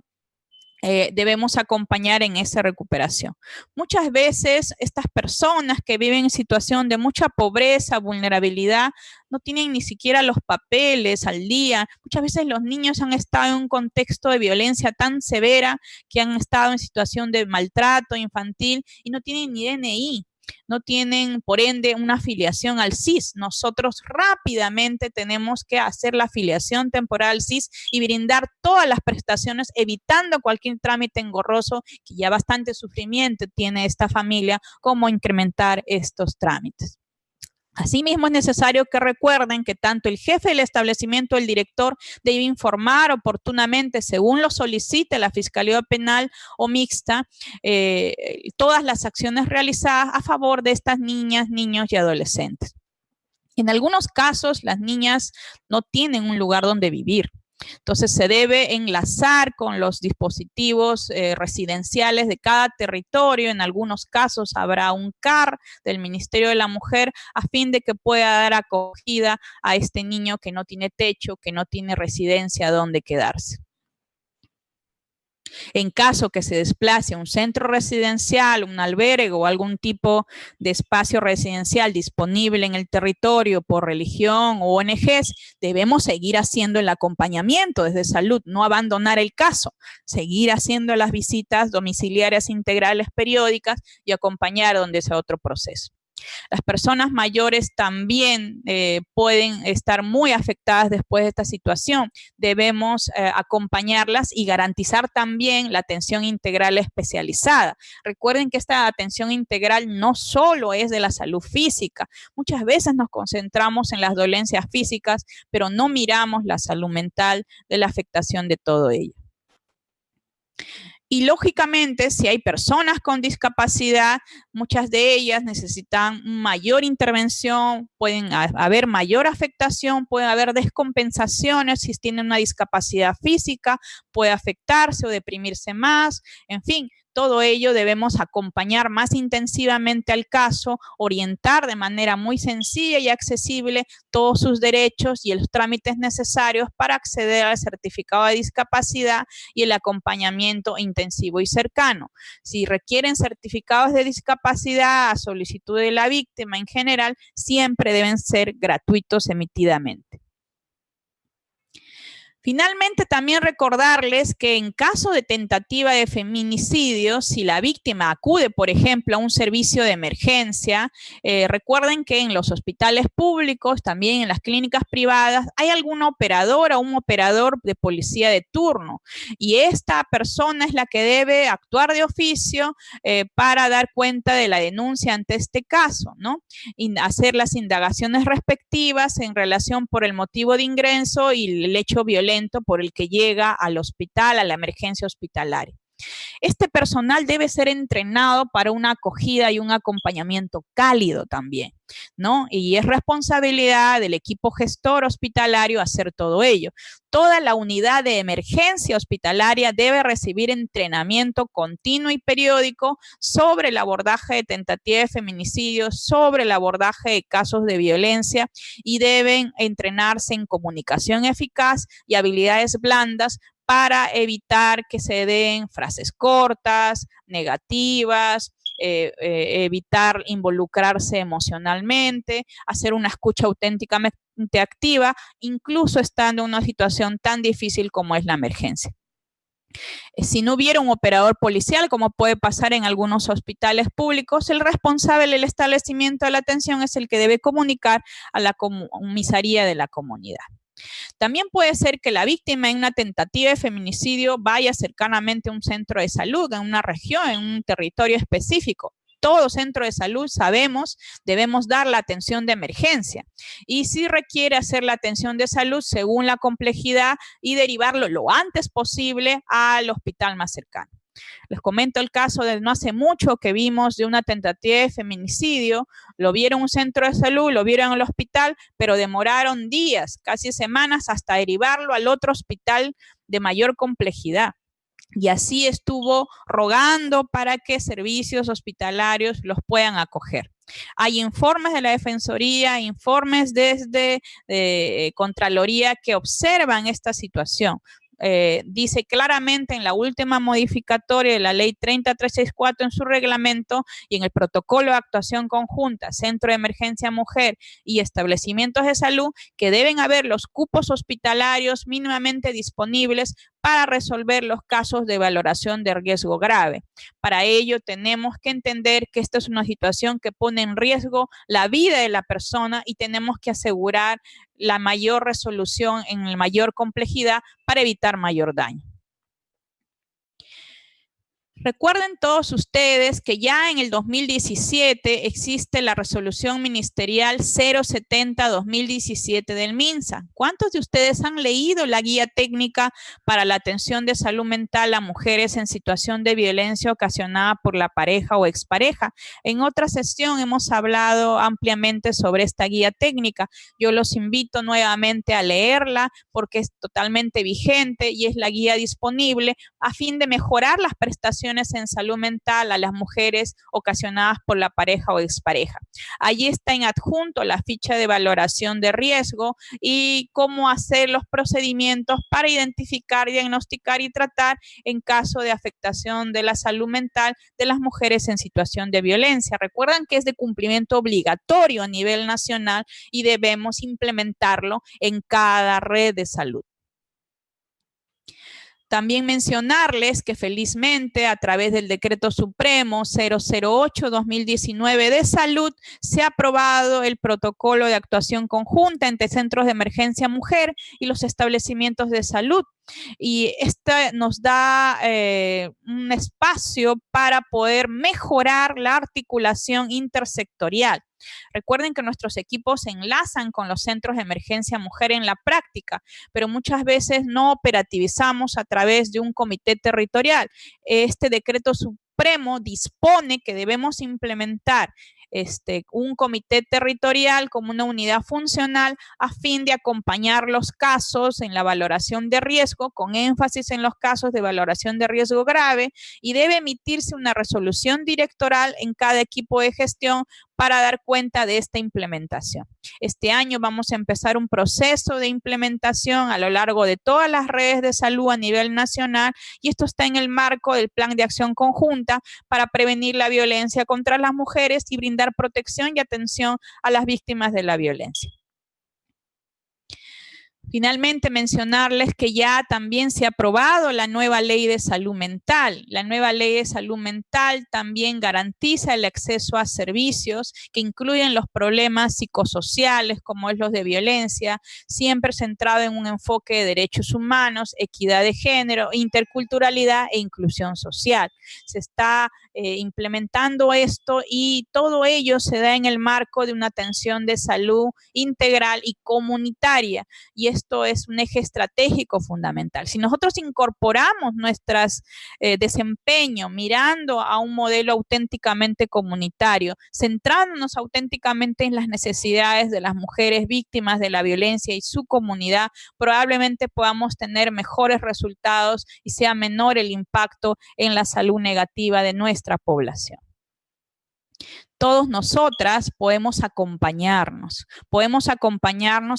debemos acompañar en esa recuperación. Muchas veces estas personas que viven en situación de mucha pobreza, vulnerabilidad, no tienen ni siquiera los papeles al día. Muchas veces los niños han estado en un contexto de violencia tan severa que han estado en situación de maltrato infantil y no tienen ni DNI. No tienen, por ende, una afiliación al SIS. Nosotros rápidamente tenemos que hacer la afiliación temporal al SIS y brindar todas las prestaciones, evitando cualquier trámite engorroso, que ya bastante sufrimiento tiene esta familia, como incrementar estos trámites. Asimismo, es necesario que recuerden que tanto el jefe del establecimiento, el director, debe informar oportunamente, según lo solicite la Fiscalía Penal o mixta, todas las acciones realizadas a favor de estas niñas, niños y adolescentes. En algunos casos, las niñas no tienen un lugar donde vivir. Entonces, se debe enlazar con los dispositivos residenciales de cada territorio. En algunos casos habrá un CAR del Ministerio de la Mujer a fin de que pueda dar acogida a este niño que no tiene techo, que no tiene residencia donde quedarse. En caso que se desplace a un centro residencial, un albergue o algún tipo de espacio residencial disponible en el territorio por religión o ONGs, debemos seguir haciendo el acompañamiento desde salud, no abandonar el caso, seguir haciendo las visitas domiciliarias integrales periódicas y acompañar donde sea otro proceso. Las personas mayores también pueden estar muy afectadas después de esta situación. Debemos acompañarlas y garantizar también la atención integral especializada. Recuerden que esta atención integral no solo es de la salud física. Muchas veces nos concentramos en las dolencias físicas, pero no miramos la salud mental de la afectación de todo ello. Y lógicamente, si hay personas con discapacidad, muchas de ellas necesitan mayor intervención, pueden haber mayor afectación, puede haber descompensaciones si tienen una discapacidad física, puede afectarse o deprimirse más, en fin. Todo ello debemos acompañar más intensivamente al caso, orientar de manera muy sencilla y accesible todos sus derechos y los trámites necesarios para acceder al certificado de discapacidad y el acompañamiento intensivo y cercano. Si requieren certificados de discapacidad a solicitud de la víctima en general, siempre deben ser gratuitos emitidamente. Finalmente, también recordarles que en caso de tentativa de feminicidio, si la víctima acude, por ejemplo, a un servicio de emergencia, recuerden que en los hospitales públicos, también en las clínicas privadas, hay alguna operadora o un operador de policía de turno. Y esta persona es la que debe actuar de oficio para dar cuenta de la denuncia ante este caso, ¿no? Y hacer las indagaciones respectivas en relación por el motivo de ingreso y el hecho violento por el que llega al hospital, a la emergencia hospitalaria. Este personal debe ser entrenado para una acogida y un acompañamiento cálido también, ¿no? Y es responsabilidad del equipo gestor hospitalario hacer todo ello. Toda la unidad de emergencia hospitalaria debe recibir entrenamiento continuo y periódico sobre el abordaje de tentativa de feminicidio, sobre el abordaje de casos de violencia, y deben entrenarse en comunicación eficaz y habilidades blandas para evitar que se den frases cortas, negativas, evitar involucrarse emocionalmente, hacer una escucha auténticamente activa, incluso estando en una situación tan difícil como es la emergencia. Si no hubiera un operador policial, como puede pasar en algunos hospitales públicos, el responsable del establecimiento de la atención es el que debe comunicar a la comisaría de la comunidad. También puede ser que la víctima en una tentativa de feminicidio vaya cercanamente a un centro de salud, en una región, en un territorio específico. Todo centro de salud, sabemos, debemos dar la atención de emergencia. Y si requiere hacer la atención de salud según la complejidad y derivarlo lo antes posible al hospital más cercano. Les comento el caso de no hace mucho que vimos de una tentativa de feminicidio. Lo vieron en un centro de salud, lo vieron en el hospital, pero demoraron días, casi semanas, hasta derivarlo al otro hospital de mayor complejidad. Y así estuvo rogando para que servicios hospitalarios los puedan acoger. Hay informes de la Defensoría, informes desde Contraloría que observan esta situación. Dice claramente en la última modificatoria de la ley 30364 en su reglamento y en el protocolo de actuación conjunta, Centro de Emergencia Mujer y establecimientos de salud, que deben haber los cupos hospitalarios mínimamente disponibles para resolver los casos de valoración de riesgo grave. Para ello tenemos que entender que esta es una situación que pone en riesgo la vida de la persona y tenemos que asegurar la mayor resolución en la mayor complejidad para evitar mayor daño. Recuerden todos ustedes que ya en el 2017 existe la resolución ministerial 070-2017 del MINSA. ¿Cuántos de ustedes han leído la guía técnica para la atención de salud mental a mujeres en situación de violencia ocasionada por la pareja o expareja? En otra sesión hemos hablado ampliamente sobre esta guía técnica. Yo los invito nuevamente a leerla porque es totalmente vigente y es la guía disponible a fin de mejorar las prestaciones en salud mental a las mujeres ocasionadas por la pareja o expareja. Allí está en adjunto la ficha de valoración de riesgo y cómo hacer los procedimientos para identificar, diagnosticar y tratar en caso de afectación de la salud mental de las mujeres en situación de violencia. Recuerdan que es de cumplimiento obligatorio a nivel nacional y debemos implementarlo en cada red de salud. También mencionarles que felizmente a través del Decreto Supremo 008-2019 de Salud se ha aprobado el protocolo de actuación conjunta entre centros de emergencia mujer y los establecimientos de salud. Y esta nos da un espacio para poder mejorar la articulación intersectorial. Recuerden que nuestros equipos se enlazan con los centros de emergencia mujer en la práctica, pero muchas veces no operativizamos a través de un comité territorial. Este decreto supremo dispone que debemos implementar un comité territorial como una unidad funcional a fin de acompañar los casos en la valoración de riesgo, con énfasis en los casos de valoración de riesgo grave, y debe emitirse una resolución directoral en cada equipo de gestión para dar cuenta de esta implementación. Este año vamos a empezar un proceso de implementación a lo largo de todas las redes de salud a nivel nacional y esto está en el marco del Plan de Acción Conjunta para prevenir la violencia contra las mujeres y brindar protección y atención a las víctimas de la violencia. Finalmente, mencionarles que ya también se ha aprobado la nueva ley de salud mental. La nueva ley de salud mental también garantiza el acceso a servicios que incluyen los problemas psicosociales, como es los de violencia, siempre centrado en un enfoque de derechos humanos, equidad de género, interculturalidad e inclusión social. Se está implementando esto y todo ello se da en el marco de una atención de salud integral y comunitaria. Y esto es un eje estratégico fundamental. Si nosotros incorporamos nuestros desempeño mirando a un modelo auténticamente comunitario, centrándonos auténticamente en las necesidades de las mujeres víctimas de la violencia y su comunidad, probablemente podamos tener mejores resultados y sea menor el impacto en la salud negativa de nuestra población. Todos nosotras podemos acompañarnos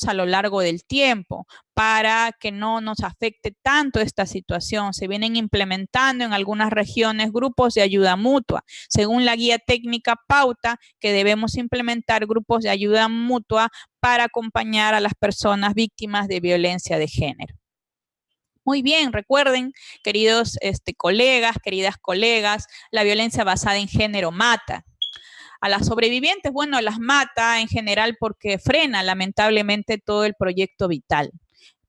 a lo largo del tiempo para que no nos afecte tanto esta situación. Se vienen implementando en algunas regiones grupos de ayuda mutua. Según la guía técnica pauta que debemos implementar grupos de ayuda mutua para acompañar a las personas víctimas de violencia de género. Muy bien, recuerden, queridos colegas, queridas colegas, la violencia basada en género mata. A las sobrevivientes, bueno, las mata en general porque frena lamentablemente todo el proyecto vital.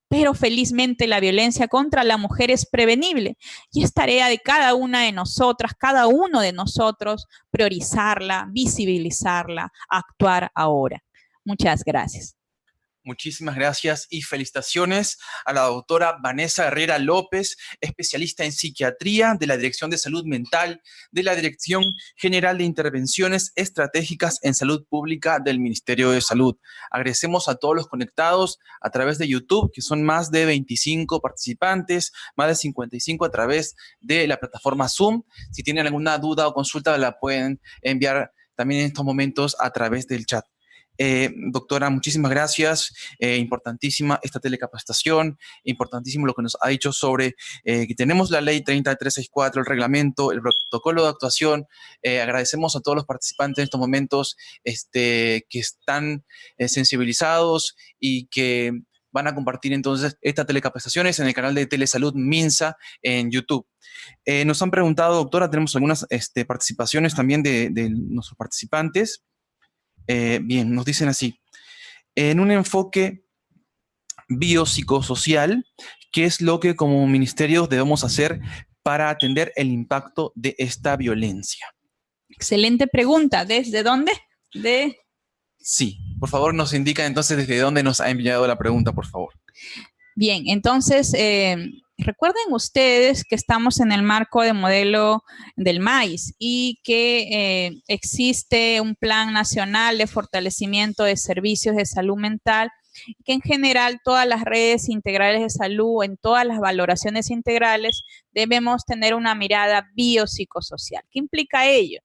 Pero felizmente la violencia contra la mujer es prevenible y es tarea de cada una de nosotras, cada uno de nosotros, priorizarla, visibilizarla, actuar ahora. Muchas gracias. Muchísimas gracias y felicitaciones a la doctora Vanessa Herrera López, especialista en psiquiatría de la Dirección de Salud Mental de la Dirección General de Intervenciones Estratégicas en Salud Pública del Ministerio de Salud. Agradecemos a todos los conectados a través de YouTube, que son más de 25 participantes, más de 55 a través de la plataforma Zoom. Si tienen alguna duda o consulta, la pueden enviar también en estos momentos a través del chat. Doctora, muchísimas gracias. Importantísima esta telecapacitación, importantísimo lo que nos ha dicho sobre que tenemos la ley 3364, el reglamento, el protocolo de actuación. Agradecemos a todos los participantes en estos momentos que están sensibilizados y que van a compartir entonces estas telecapacitaciones en el canal de Telesalud Minsa en YouTube. Nos han preguntado, doctora, tenemos algunas participaciones también de nuestros participantes. Bien, nos dicen así, en un enfoque biopsicosocial, ¿qué es lo que como ministerios debemos hacer para atender el impacto de esta violencia? Excelente pregunta. ¿Desde dónde? Sí, por favor nos indica entonces desde dónde nos ha enviado la pregunta, por favor. Bien, entonces, recuerden ustedes que estamos en el marco del modelo del MAIS y que existe un plan nacional de fortalecimiento de servicios de salud mental, que en general todas las redes integrales de salud, en todas las valoraciones integrales, debemos tener una mirada biopsicosocial. ¿Qué implica ello?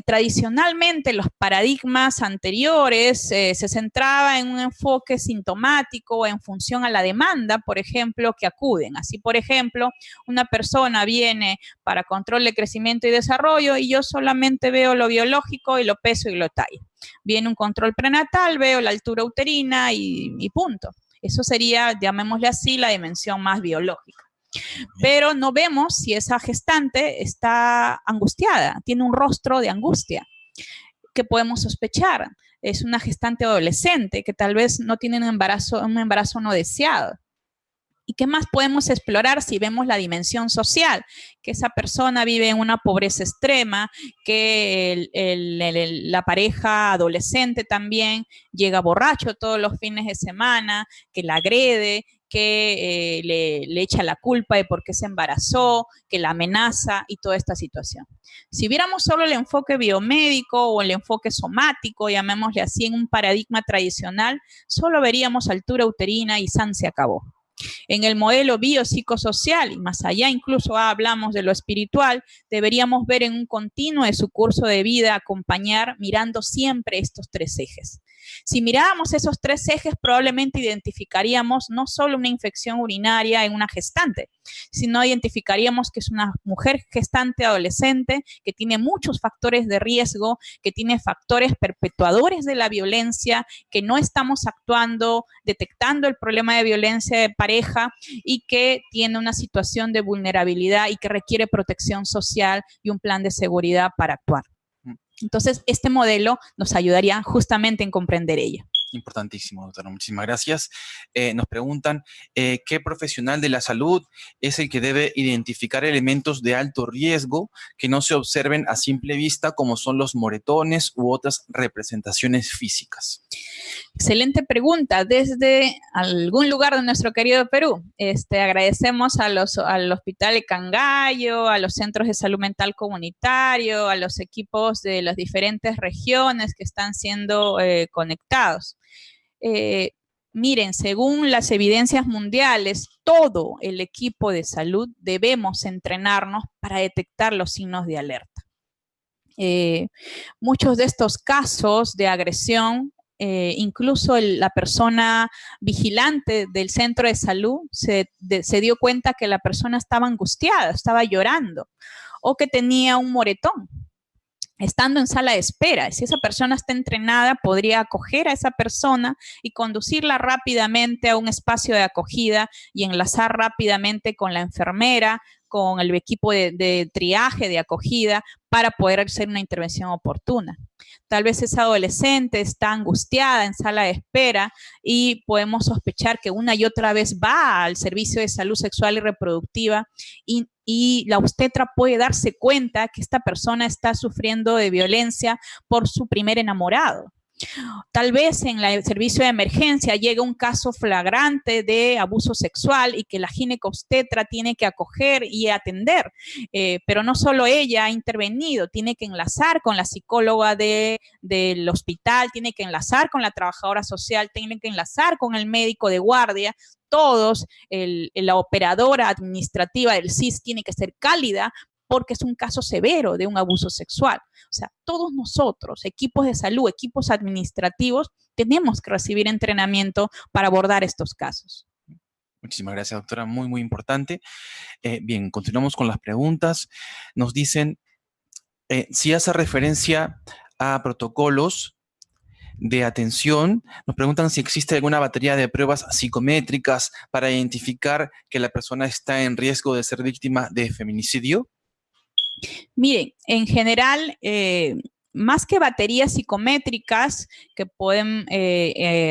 Tradicionalmente los paradigmas anteriores se centraba en un enfoque sintomático en función a la demanda, por ejemplo, que acuden. Así, por ejemplo, una persona viene para control de crecimiento y desarrollo y yo solamente veo lo biológico y lo peso y lo tallo. Viene un control prenatal, veo la altura uterina y punto. Eso sería, llamémosle así, la dimensión más biológica. Pero no vemos si esa gestante está angustiada, tiene un rostro de angustia. ¿Qué podemos sospechar? Es una gestante adolescente que tal vez no tiene un embarazo no deseado. ¿Y qué más podemos explorar si vemos la dimensión social? Que esa persona vive en una pobreza extrema, que la pareja adolescente también llega borracho todos los fines de semana, que la agrede, que le echa la culpa de por qué se embarazó, que la amenaza y toda esta situación. Si viéramos solo el enfoque biomédico o el enfoque somático, llamémosle así, en un paradigma tradicional, solo veríamos altura uterina y san se acabó. En el modelo biopsicosocial, y más allá incluso hablamos de lo espiritual, deberíamos ver en un continuo de su curso de vida, acompañar mirando siempre estos tres ejes. Si miráramos esos tres ejes, probablemente identificaríamos no solo una infección urinaria en una gestante, sino identificaríamos que es una mujer gestante adolescente que tiene muchos factores de riesgo, que tiene factores perpetuadores de la violencia, que no estamos actuando, detectando el problema de violencia de pareja y que tiene una situación de vulnerabilidad y que requiere protección social y un plan de seguridad para actuar. Entonces, este modelo nos ayudaría justamente en comprender ello. Importantísimo, doctora. Muchísimas gracias. Nos preguntan, ¿qué profesional de la salud es el que debe identificar elementos de alto riesgo que no se observen a simple vista, como son los moretones u otras representaciones físicas? Excelente pregunta. Desde algún lugar de nuestro querido Perú, agradecemos al Hospital de Cangallo, a los centros de salud mental comunitario, a los equipos de las diferentes regiones que están siendo conectados. Miren, según las evidencias mundiales, todo el equipo de salud debemos entrenarnos para detectar los signos de alerta. Muchos de estos casos de agresión, incluso la persona vigilante del centro de salud se dio cuenta que la persona estaba angustiada, estaba llorando o que tenía un moretón, estando en sala de espera. Si esa persona está entrenada, podría acoger a esa persona y conducirla rápidamente a un espacio de acogida y enlazar rápidamente con la enfermera, con el equipo de triaje, de acogida, para poder hacer una intervención oportuna. Tal vez esa adolescente está angustiada en sala de espera y podemos sospechar que una y otra vez va al servicio de salud sexual y reproductiva y la obstetra puede darse cuenta que esta persona está sufriendo de violencia por su primer enamorado. Tal vez en el servicio de emergencia llega un caso flagrante de abuso sexual y que la ginecobstetra tiene que acoger y atender, pero no solo ella ha intervenido, tiene que enlazar con la psicóloga del hospital, tiene que enlazar con la trabajadora social, tiene que enlazar con el médico de guardia. Todos, la operadora administrativa del CIS tiene que ser cálida porque es un caso severo de un abuso sexual. O sea, todos nosotros, equipos de salud, equipos administrativos, tenemos que recibir entrenamiento para abordar estos casos. Muchísimas gracias, doctora. Muy, muy importante. Bien, continuamos con las preguntas. Nos dicen, si hace referencia a protocolos de atención, nos preguntan si existe alguna batería de pruebas psicométricas para identificar que la persona está en riesgo de ser víctima de feminicidio. Miren, en general, más que baterías psicométricas que pueden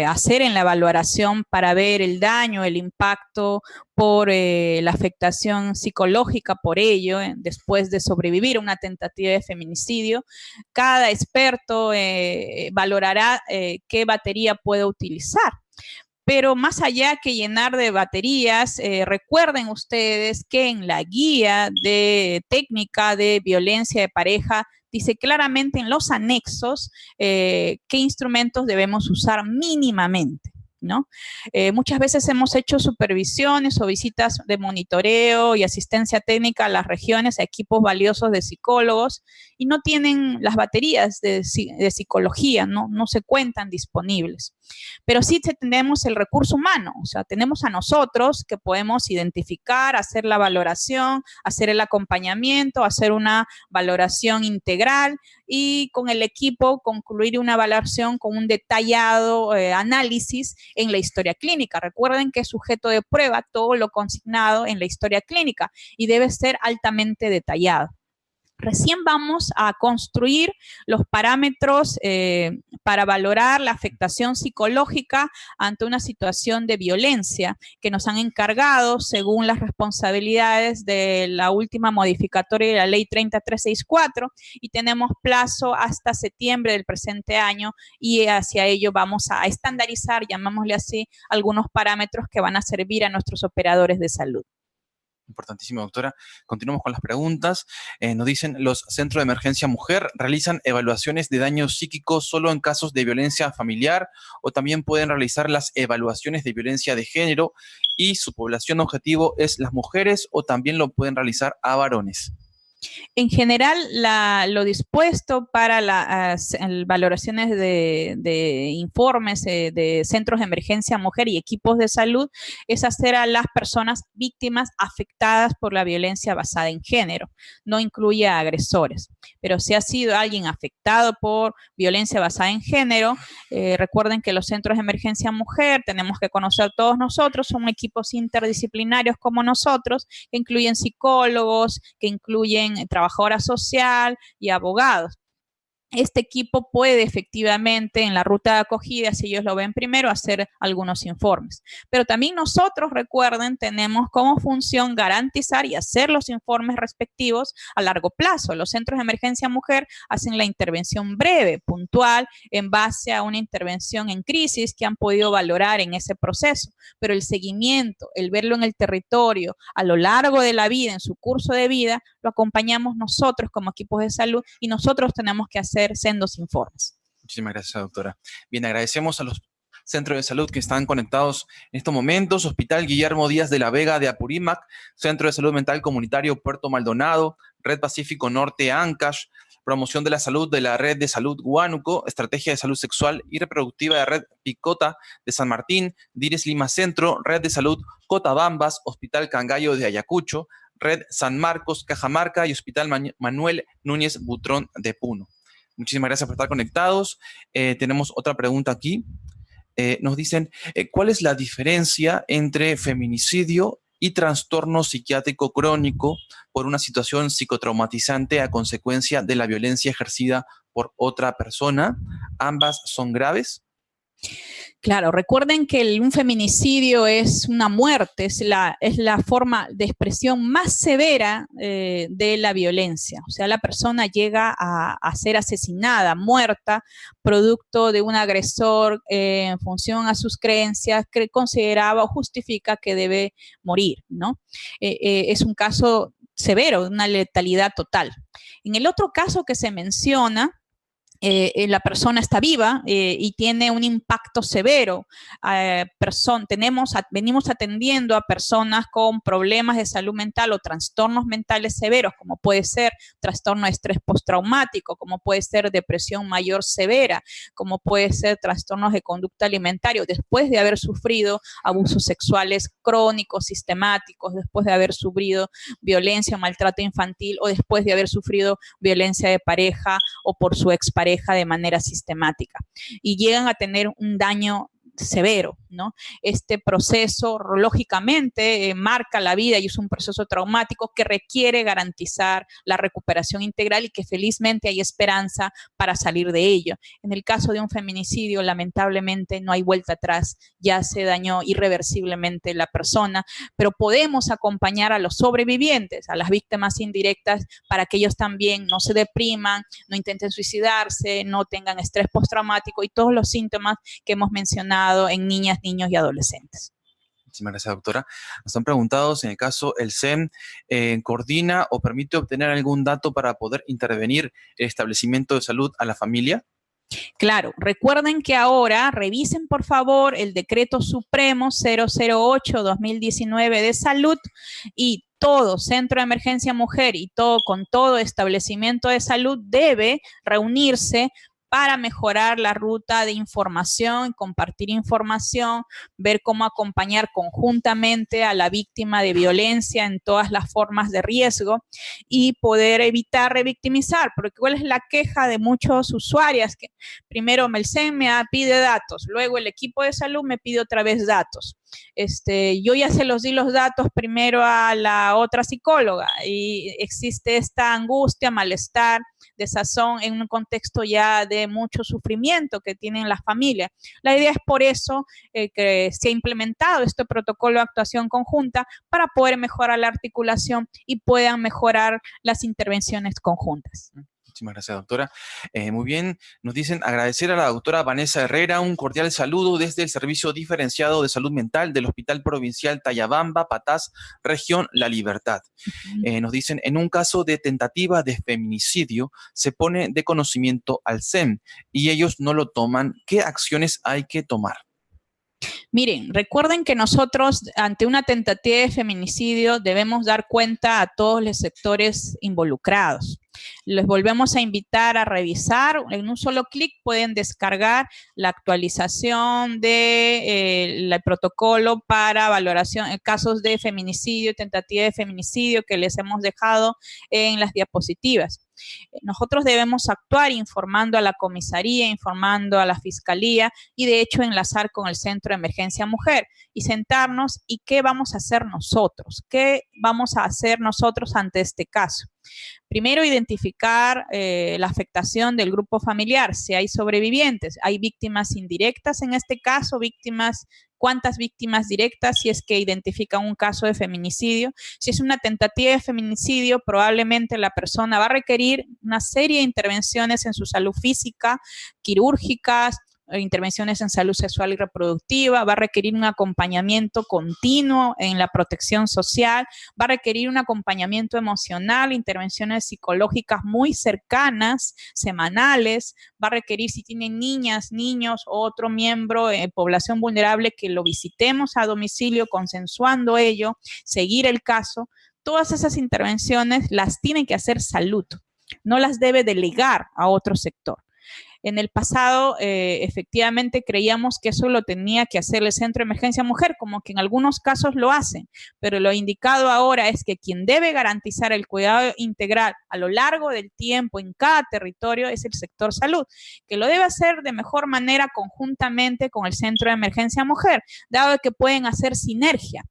hacer en la valoración para ver el daño, el impacto por la afectación psicológica por ello, después de sobrevivir a una tentativa de feminicidio, cada experto valorará qué batería puede utilizar. Pero más allá que llenar de baterías, recuerden ustedes que en la guía de técnica de violencia de pareja dice claramente en los anexos qué instrumentos debemos usar mínimamente, ¿no? Muchas veces hemos hecho supervisiones o visitas de monitoreo y asistencia técnica a las regiones, a equipos valiosos de psicólogos, y no tienen las baterías de psicología, no se cuentan disponibles. Pero sí tenemos el recurso humano, o sea, tenemos a nosotros que podemos identificar, hacer la valoración, hacer el acompañamiento, hacer una valoración integral y con el equipo concluir una valoración con un detallado análisis en la historia clínica. Recuerden que es sujeto de prueba todo lo consignado en la historia clínica y debe ser altamente detallado. Recién vamos a construir los parámetros para valorar la afectación psicológica ante una situación de violencia que nos han encargado según las responsabilidades de la última modificatoria de la ley 30364 y tenemos plazo hasta septiembre del presente año y hacia ello vamos a estandarizar, llamémosle así, algunos parámetros que van a servir a nuestros operadores de salud. Importantísimo, doctora. Continuamos con las preguntas. Nos dicen, ¿los centros de emergencia mujer realizan evaluaciones de daño psíquico solo en casos de violencia familiar o también pueden realizar las evaluaciones de violencia de género y su población objetivo es las mujeres o también lo pueden realizar a varones? En general, lo dispuesto para las valoraciones de informes de centros de emergencia mujer y equipos de salud es hacer a las personas víctimas afectadas por la violencia basada en género. No incluye a agresores. Pero si ha sido alguien afectado por violencia basada en género, recuerden que los centros de emergencia mujer, tenemos que conocer todos nosotros, son equipos interdisciplinarios como nosotros, que incluyen psicólogos, que incluyen trabajadora social y abogados. este equipo puede efectivamente en la ruta de acogida, si ellos lo ven primero, hacer algunos informes. Pero también nosotros, recuerden, tenemos como función garantizar y hacer los informes respectivos a largo plazo. Los centros de emergencia mujer hacen la intervención breve, puntual, en base a una intervención en crisis que han podido valorar en ese proceso. Pero el seguimiento, el verlo en el territorio, a lo largo de la vida, en su curso de vida, lo acompañamos nosotros como equipos de salud y nosotros tenemos que hacer sendos informes. Muchísimas gracias, doctora. Bien, agradecemos a los centros de salud que están conectados en estos momentos. Hospital Guillermo Díaz de la Vega de Apurímac, Centro de Salud Mental Comunitario Puerto Maldonado, Red Pacífico Norte Ancash, Promoción de la Salud de la Red de Salud Huánuco, Estrategia de Salud Sexual y Reproductiva de Red Picota de San Martín, Dires Lima Centro, Red de Salud Cotabambas, Hospital Cangallo de Ayacucho, Red San Marcos, Cajamarca y Hospital Manuel Núñez Butrón de Puno. Muchísimas gracias por estar conectados. Tenemos otra pregunta aquí. Nos dicen, ¿cuál es la diferencia entre feminicidio y trastorno psiquiátrico crónico por una situación psicotraumatizante a consecuencia de la violencia ejercida por otra persona? ¿Ambas son graves? Claro, recuerden que un feminicidio es una muerte, es la forma de expresión más severa de la violencia. O sea, la persona llega a ser asesinada, muerta, producto de un agresor en función a sus creencias que consideraba o justifica que debe morir, ¿no? Es un caso severo, de una letalidad total. En el otro caso que se menciona, la persona está viva y tiene un impacto severo. Venimos atendiendo a personas con problemas de salud mental o trastornos mentales severos, como puede ser trastorno de estrés postraumático, como puede ser depresión mayor severa, como puede ser trastornos de conducta alimentaria, después de haber sufrido abusos sexuales crónicos, sistemáticos, después de haber sufrido violencia o maltrato infantil, o después de haber sufrido violencia de pareja o por su expareja de manera sistemática, y llegan a tener un daño severo, ¿no? Este proceso, lógicamente, marca la vida y es un proceso traumático que requiere garantizar la recuperación integral y que felizmente hay esperanza para salir de ello. En el caso de un feminicidio, lamentablemente, no hay vuelta atrás, ya se dañó irreversiblemente la persona, pero podemos acompañar a los sobrevivientes, a las víctimas indirectas, para que ellos también no se depriman, no intenten suicidarse, no tengan estrés postraumático y todos los síntomas que hemos mencionado en niñas, niños y adolescentes. Muchísimas gracias, doctora. Nos han preguntado si en el caso el SEM coordina o permite obtener algún dato para poder intervenir el establecimiento de salud a la familia. Claro, recuerden que ahora revisen por favor el Decreto Supremo 008-2019 de Salud y todo centro de emergencia mujer y con todo establecimiento de salud debe reunirse para mejorar la ruta de información, compartir información, ver cómo acompañar conjuntamente a la víctima de violencia en todas las formas de riesgo y poder evitar revictimizar, porque ¿cuál es la queja de muchos usuarios? Que primero el SEM me pide datos, luego el equipo de salud me pide otra vez datos. Yo ya se los di los datos primero a la otra psicóloga y existe esta angustia, malestar, desazón en un contexto ya de mucho sufrimiento que tienen las familias. La idea es por eso que se ha implementado este protocolo de actuación conjunta para poder mejorar la articulación y puedan mejorar las intervenciones conjuntas. Muchísimas gracias, doctora. Muy bien, nos dicen agradecer a la doctora Vanessa Herrera un cordial saludo desde el Servicio Diferenciado de Salud Mental del Hospital Provincial Tayabamba, Patás, Región La Libertad. Nos dicen, en un caso de tentativa de feminicidio, se pone de conocimiento al SEM y ellos no lo toman. ¿Qué acciones hay que tomar? Miren, recuerden que nosotros ante una tentativa de feminicidio debemos dar cuenta a todos los sectores involucrados. Les volvemos a invitar a revisar, en un solo clic pueden descargar la actualización del protocolo para valoración en casos de feminicidio, tentativa de feminicidio que les hemos dejado en las diapositivas. Nosotros debemos actuar informando a la comisaría, informando a la fiscalía y de hecho enlazar con el Centro de Emergencia Mujer y sentarnos y qué vamos a hacer nosotros, ante este caso. Primero, identificar la afectación del grupo familiar, si hay sobrevivientes, hay víctimas indirectas en este caso, cuántas víctimas directas si es que identifican un caso de feminicidio. Si es una tentativa de feminicidio, probablemente la persona va a requerir una serie de intervenciones en su salud física, quirúrgicas, intervenciones en salud sexual y reproductiva, va a requerir un acompañamiento continuo en la protección social, va a requerir un acompañamiento emocional, intervenciones psicológicas muy cercanas, semanales, va a requerir, si tienen niñas, niños o otro miembro de población vulnerable, que lo visitemos a domicilio consensuando ello, seguir el caso. Todas esas intervenciones las tiene que hacer salud, no las debe delegar a otro sector. En el pasado, efectivamente, creíamos que eso lo tenía que hacer el Centro de Emergencia Mujer, como que en algunos casos lo hacen, pero lo indicado ahora es que quien debe garantizar el cuidado integral a lo largo del tiempo en cada territorio es el sector salud, que lo debe hacer de mejor manera conjuntamente con el Centro de Emergencia Mujer, dado que pueden hacer sinergia.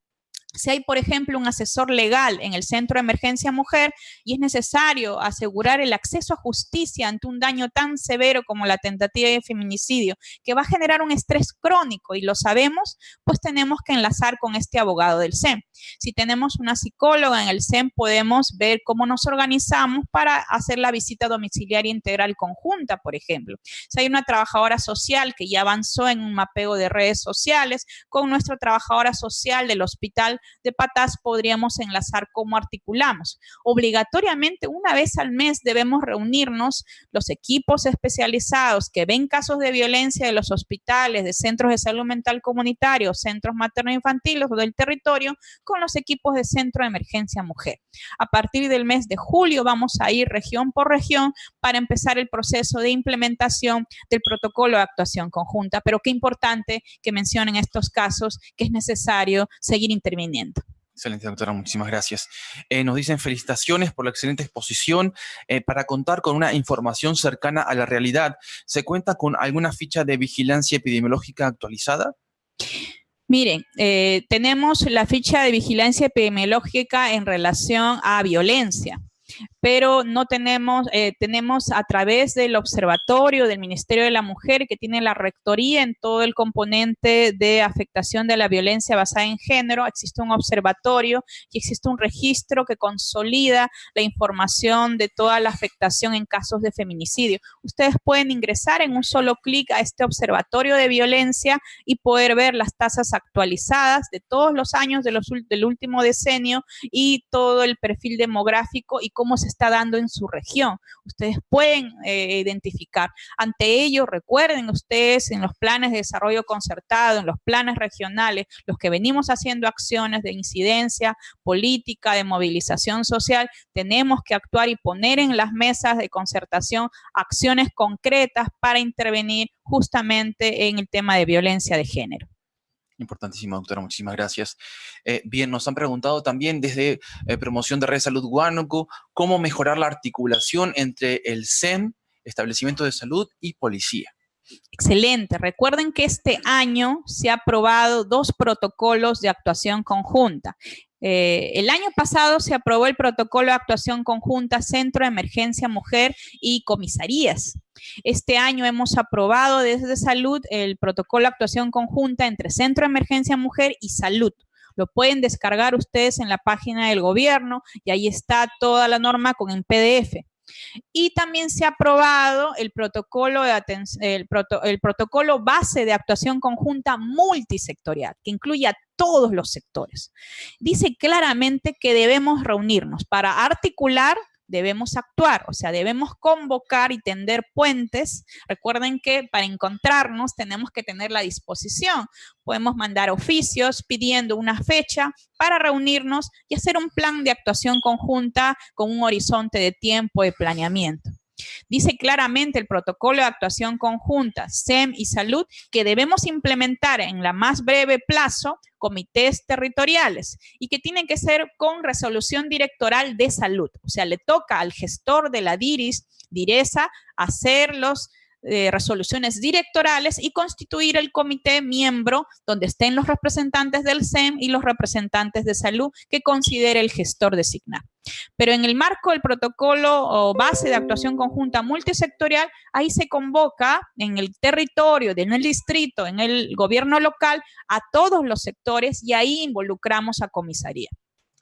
Si hay, por ejemplo, un asesor legal en el Centro de Emergencia Mujer y es necesario asegurar el acceso a justicia ante un daño tan severo como la tentativa de feminicidio, que va a generar un estrés crónico y lo sabemos, pues tenemos que enlazar con este abogado del SEM. Si tenemos una psicóloga en el SEM, podemos ver cómo nos organizamos para hacer la visita domiciliaria integral conjunta, por ejemplo. Si hay una trabajadora social que ya avanzó en un mapeo de redes sociales, con nuestra trabajadora social del hospital de Patás podríamos enlazar cómo articulamos. Obligatoriamente, una vez al mes debemos reunirnos los equipos especializados que ven casos de violencia de los hospitales, de centros de salud mental comunitarios, centros materno-infantiles o del territorio, con los equipos de Centro de Emergencia Mujer. A partir del mes de julio vamos a ir región por región para empezar el proceso de implementación del protocolo de actuación conjunta, pero qué importante que mencionen estos casos que es necesario seguir interviniendo. Excelente, doctora, muchísimas gracias. Nos dicen felicitaciones por la excelente exposición. Para contar con una información cercana a la realidad, ¿se cuenta con alguna ficha de vigilancia epidemiológica actualizada? Miren, tenemos la ficha de vigilancia epidemiológica en relación a violencia, pero no tenemos, tenemos a través del observatorio del Ministerio de la Mujer, que tiene la rectoría en todo el componente de afectación de la violencia basada en género. Existe un observatorio y existe un registro que consolida la información de toda la afectación en casos de feminicidio. Ustedes pueden ingresar en un solo clic a este observatorio de violencia y poder ver las tasas actualizadas de todos los años del último decenio y todo el perfil demográfico y cómo se está dando en su región. Ustedes pueden identificar. Ante ello, recuerden ustedes en los planes de desarrollo concertado, en los planes regionales, los que venimos haciendo acciones de incidencia política, de movilización social, tenemos que actuar y poner en las mesas de concertación acciones concretas para intervenir justamente en el tema de violencia de género. Importantísimo, doctora, muchísimas gracias. Bien, nos han preguntado también desde Promoción de Red de Salud Huánuco cómo mejorar la articulación entre el SEM, establecimiento de salud, y policía. Excelente. Recuerden que este año se ha aprobado 2 protocolos de actuación conjunta. El año pasado se aprobó el protocolo de actuación conjunta Centro de Emergencia Mujer y comisarías. Este año hemos aprobado desde Salud el protocolo de actuación conjunta entre Centro de Emergencia Mujer y Salud. Lo pueden descargar ustedes en la página del gobierno y ahí está toda la norma con el PDF. Y también se ha aprobado el protocolo, el protocolo base de actuación conjunta multisectorial, que incluye a todos los sectores. Dice claramente que debemos reunirnos para articular. Debemos actuar, o sea, debemos convocar y tender puentes. Recuerden que para encontrarnos tenemos que tener la disposición. Podemos mandar oficios pidiendo una fecha para reunirnos y hacer un plan de actuación conjunta con un horizonte de tiempo de planeamiento. Dice claramente el protocolo de actuación conjunta, SEM y Salud, que debemos implementar en la más breve plazo comités territoriales y que tienen que ser con resolución directoral de salud. O sea, le toca al gestor de la DIRESA hacer resoluciones directorales y constituir el comité miembro donde estén los representantes del SEM y los representantes de salud que considere el gestor designado. Pero en el marco del protocolo o base de actuación conjunta multisectorial, ahí se convoca en el territorio, en el distrito, en el gobierno local, a todos los sectores y ahí involucramos a comisaría.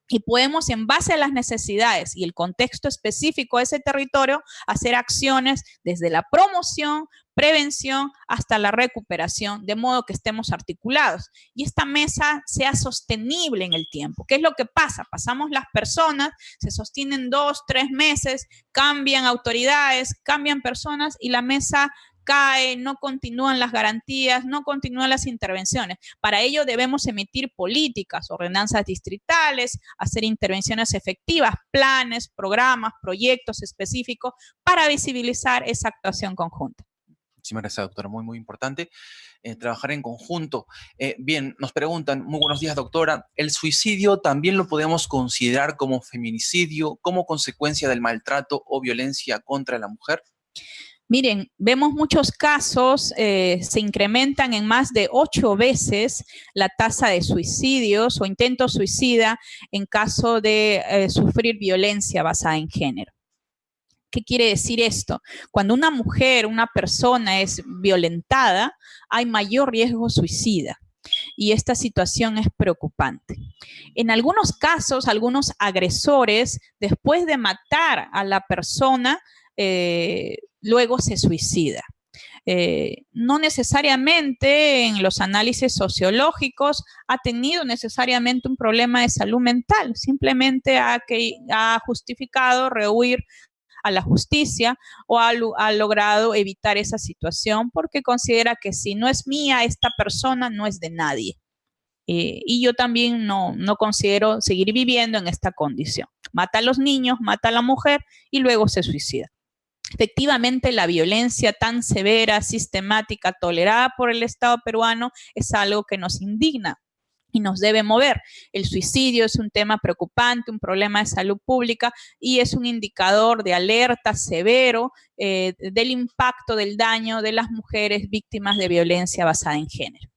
Y podemos, en base a las necesidades y el contexto específico de ese territorio, hacer acciones desde la promoción, prevención, hasta la recuperación, de modo que estemos articulados. Y esta mesa sea sostenible en el tiempo. ¿Qué es lo que pasa? Pasamos las personas, se sostienen 2, 3 meses, cambian autoridades, cambian personas y la mesa cae, no continúan las garantías, no continúan las intervenciones. Para ello debemos emitir políticas, ordenanzas distritales, hacer intervenciones efectivas, planes, programas, proyectos específicos para visibilizar esa actuación conjunta. Muchísimas gracias, doctora. Muy, muy importante trabajar en conjunto. Bien, nos preguntan, muy buenos días, doctora. ¿El suicidio también lo podemos considerar como feminicidio, como consecuencia del maltrato o violencia contra la mujer? Miren, vemos muchos casos, se incrementan en más de 8 veces la tasa de suicidios o intentos suicida en caso de sufrir violencia basada en género. ¿Qué quiere decir esto? Cuando una mujer, una persona es violentada, hay mayor riesgo suicida. Y esta situación es preocupante. En algunos casos, algunos agresores, después de matar a la persona, luego se suicida. No necesariamente en los análisis sociológicos ha tenido necesariamente un problema de salud mental, simplemente ha justificado rehuir a la justicia o ha logrado evitar esa situación porque considera que si no es mía, esta persona no es de nadie. Y yo también no considero seguir viviendo en esta condición. Mata a los niños, mata a la mujer y luego se suicida. Efectivamente, la violencia tan severa, sistemática, tolerada por el Estado peruano es algo que nos indigna y nos debe mover. El suicidio es un tema preocupante, un problema de salud pública y es un indicador de alerta severo del impacto del daño de las mujeres víctimas de violencia basada en género.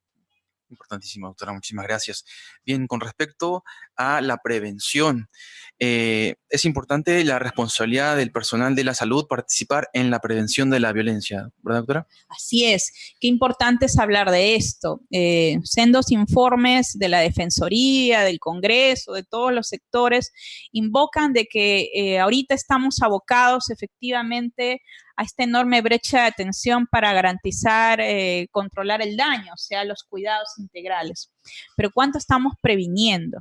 Importantísimo, doctora, muchísimas gracias. Bien, con respecto a la prevención, es importante la responsabilidad del personal de la salud participar en la prevención de la violencia, ¿verdad, doctora? Así es, qué importante es hablar de esto. Sendos informes de la Defensoría, del Congreso, de todos los sectores, invocan de que ahorita estamos abocados efectivamente a esta enorme brecha de atención para garantizar, controlar el daño, o sea, los cuidados integrales. Pero ¿cuánto estamos previniendo?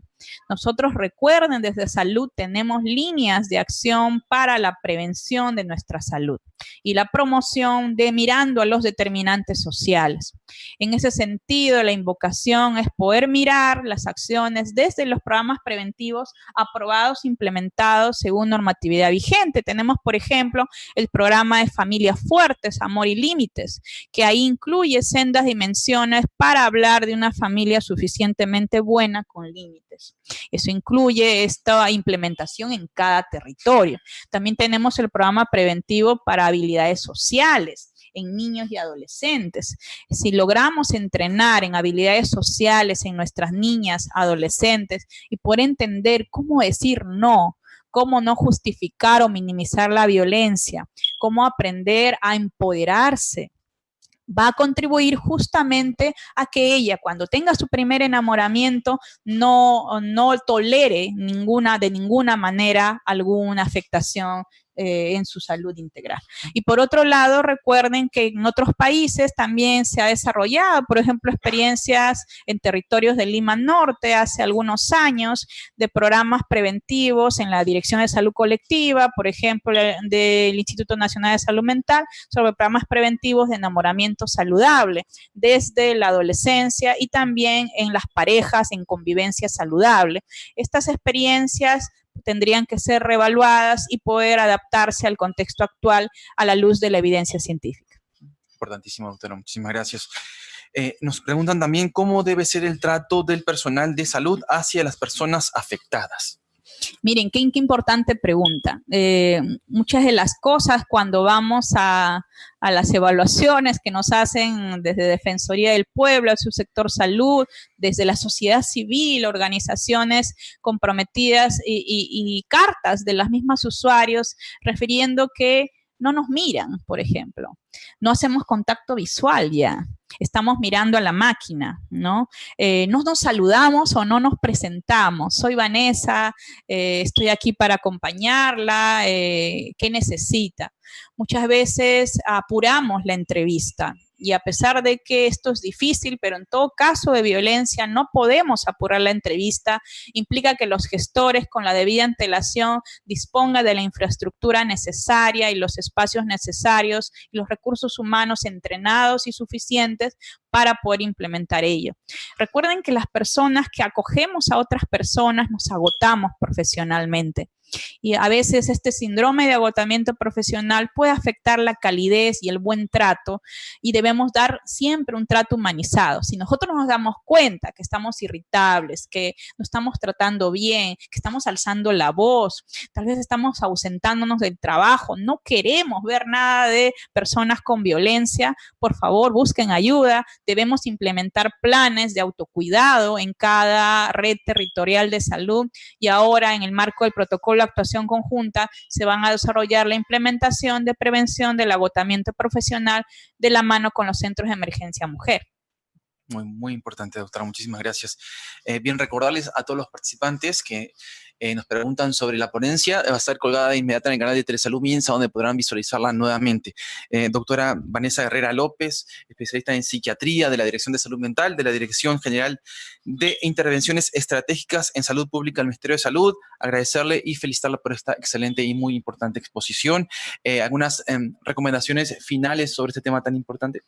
Nosotros, recuerden, desde salud tenemos líneas de acción para la prevención de nuestra salud y la promoción de mirando a los determinantes sociales. En ese sentido, la invocación es poder mirar las acciones desde los programas preventivos aprobados, implementados según normatividad vigente. Tenemos, por ejemplo, el programa de Familias Fuertes, Amor y Límites, que ahí incluye sendas dimensiones para hablar de una familia suficientemente buena con límites. Eso incluye esta implementación en cada territorio. También tenemos el programa preventivo para habilidades sociales en niños y adolescentes. Si logramos entrenar en habilidades sociales en nuestras niñas, adolescentes y poder entender cómo decir no, cómo no justificar o minimizar la violencia, cómo aprender a empoderarse, va a contribuir justamente a que ella, cuando tenga su primer enamoramiento, no tolere de ninguna manera alguna afectación en su salud integral. Y por otro lado, recuerden que en otros países también se ha desarrollado, por ejemplo, experiencias en territorios de Lima Norte hace algunos años de programas preventivos en la Dirección de Salud Colectiva, por ejemplo, del Instituto Nacional de Salud Mental, sobre programas preventivos de enamoramiento saludable desde la adolescencia y también en las parejas en convivencia saludable. Estas experiencias tendrían que ser reevaluadas y poder adaptarse al contexto actual a la luz de la evidencia científica. Importantísimo, doctora. Muchísimas gracias. Nos preguntan también cómo debe ser el trato del personal de salud hacia las personas afectadas. Miren, qué importante pregunta. Muchas de las cosas cuando vamos a las evaluaciones que nos hacen desde Defensoría del Pueblo, el subsector salud, desde la sociedad civil, organizaciones comprometidas y cartas de las mismas usuarios refiriendo que no nos miran, por ejemplo. No hacemos contacto visual ya. Estamos mirando a la máquina, ¿no? No nos saludamos o no nos presentamos. Soy Vanessa, estoy aquí para acompañarla, ¿qué necesita? Muchas veces apuramos la entrevista y a pesar de que esto es difícil, pero en todo caso de violencia no podemos apurar la entrevista, implica que los gestores con la debida antelación dispongan de la infraestructura necesaria y los espacios necesarios y los recursos humanos entrenados y suficientes para poder implementar ello. Recuerden que las personas que acogemos a otras personas nos agotamos profesionalmente. Y a veces este síndrome de agotamiento profesional puede afectar la calidez y el buen trato y debemos dar siempre un trato humanizado. Si nosotros nos damos cuenta que estamos irritables, que no estamos tratando bien, que estamos alzando la voz, tal vez estamos ausentándonos del trabajo, no queremos ver nada de personas con violencia, por favor busquen ayuda. Debemos implementar planes de autocuidado en cada red territorial de salud y ahora en el marco del protocolo de actuación conjunta se van a desarrollar la implementación de prevención del agotamiento profesional de la mano con los centros de emergencia mujer. Muy importante, doctora. Muchísimas gracias. Bien, recordarles a todos los participantes que nos preguntan sobre la ponencia. Va a estar colgada de inmediato en el canal de Telesalud Minsa, donde podrán visualizarla nuevamente. Doctora Vanessa Herrera López, especialista en psiquiatría de la Dirección de Salud Mental, de la Dirección General de Intervenciones Estratégicas en Salud Pública del Ministerio de Salud. Agradecerle y felicitarla por esta excelente y muy importante exposición. ¿Algunas recomendaciones finales sobre este tema tan importante?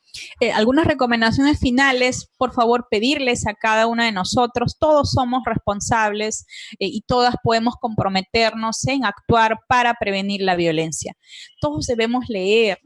Algunas recomendaciones finales, por favor, pedirles a cada uno de nosotros, todos somos responsables y todas podemos comprometernos en actuar para prevenir la violencia. Todos debemos leer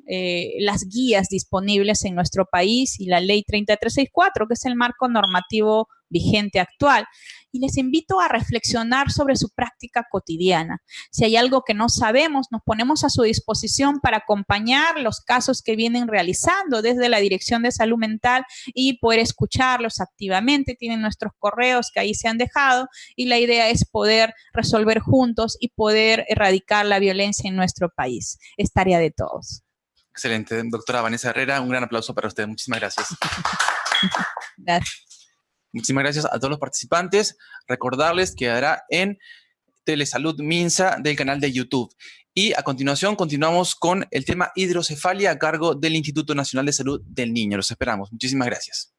las guías disponibles en nuestro país y la Ley 3364, que es el marco normativo vigente actual. Y les invito a reflexionar sobre su práctica cotidiana. Si hay algo que no sabemos, nos ponemos a su disposición para acompañar los casos que vienen realizando desde la Dirección de Salud Mental y poder escucharlos activamente. Tienen nuestros correos que ahí se han dejado y la idea es poder resolver juntos y poder erradicar la violencia en nuestro país. Es tarea de todos. Excelente. Doctora Vanessa Herrera, un gran aplauso para usted. Muchísimas gracias. Gracias. Muchísimas gracias a todos los participantes. Recordarles que quedará en Telesalud Minsa del canal de YouTube. Y a continuación continuamos con el tema hidrocefalia a cargo del Instituto Nacional de Salud del Niño. Los esperamos. Muchísimas gracias.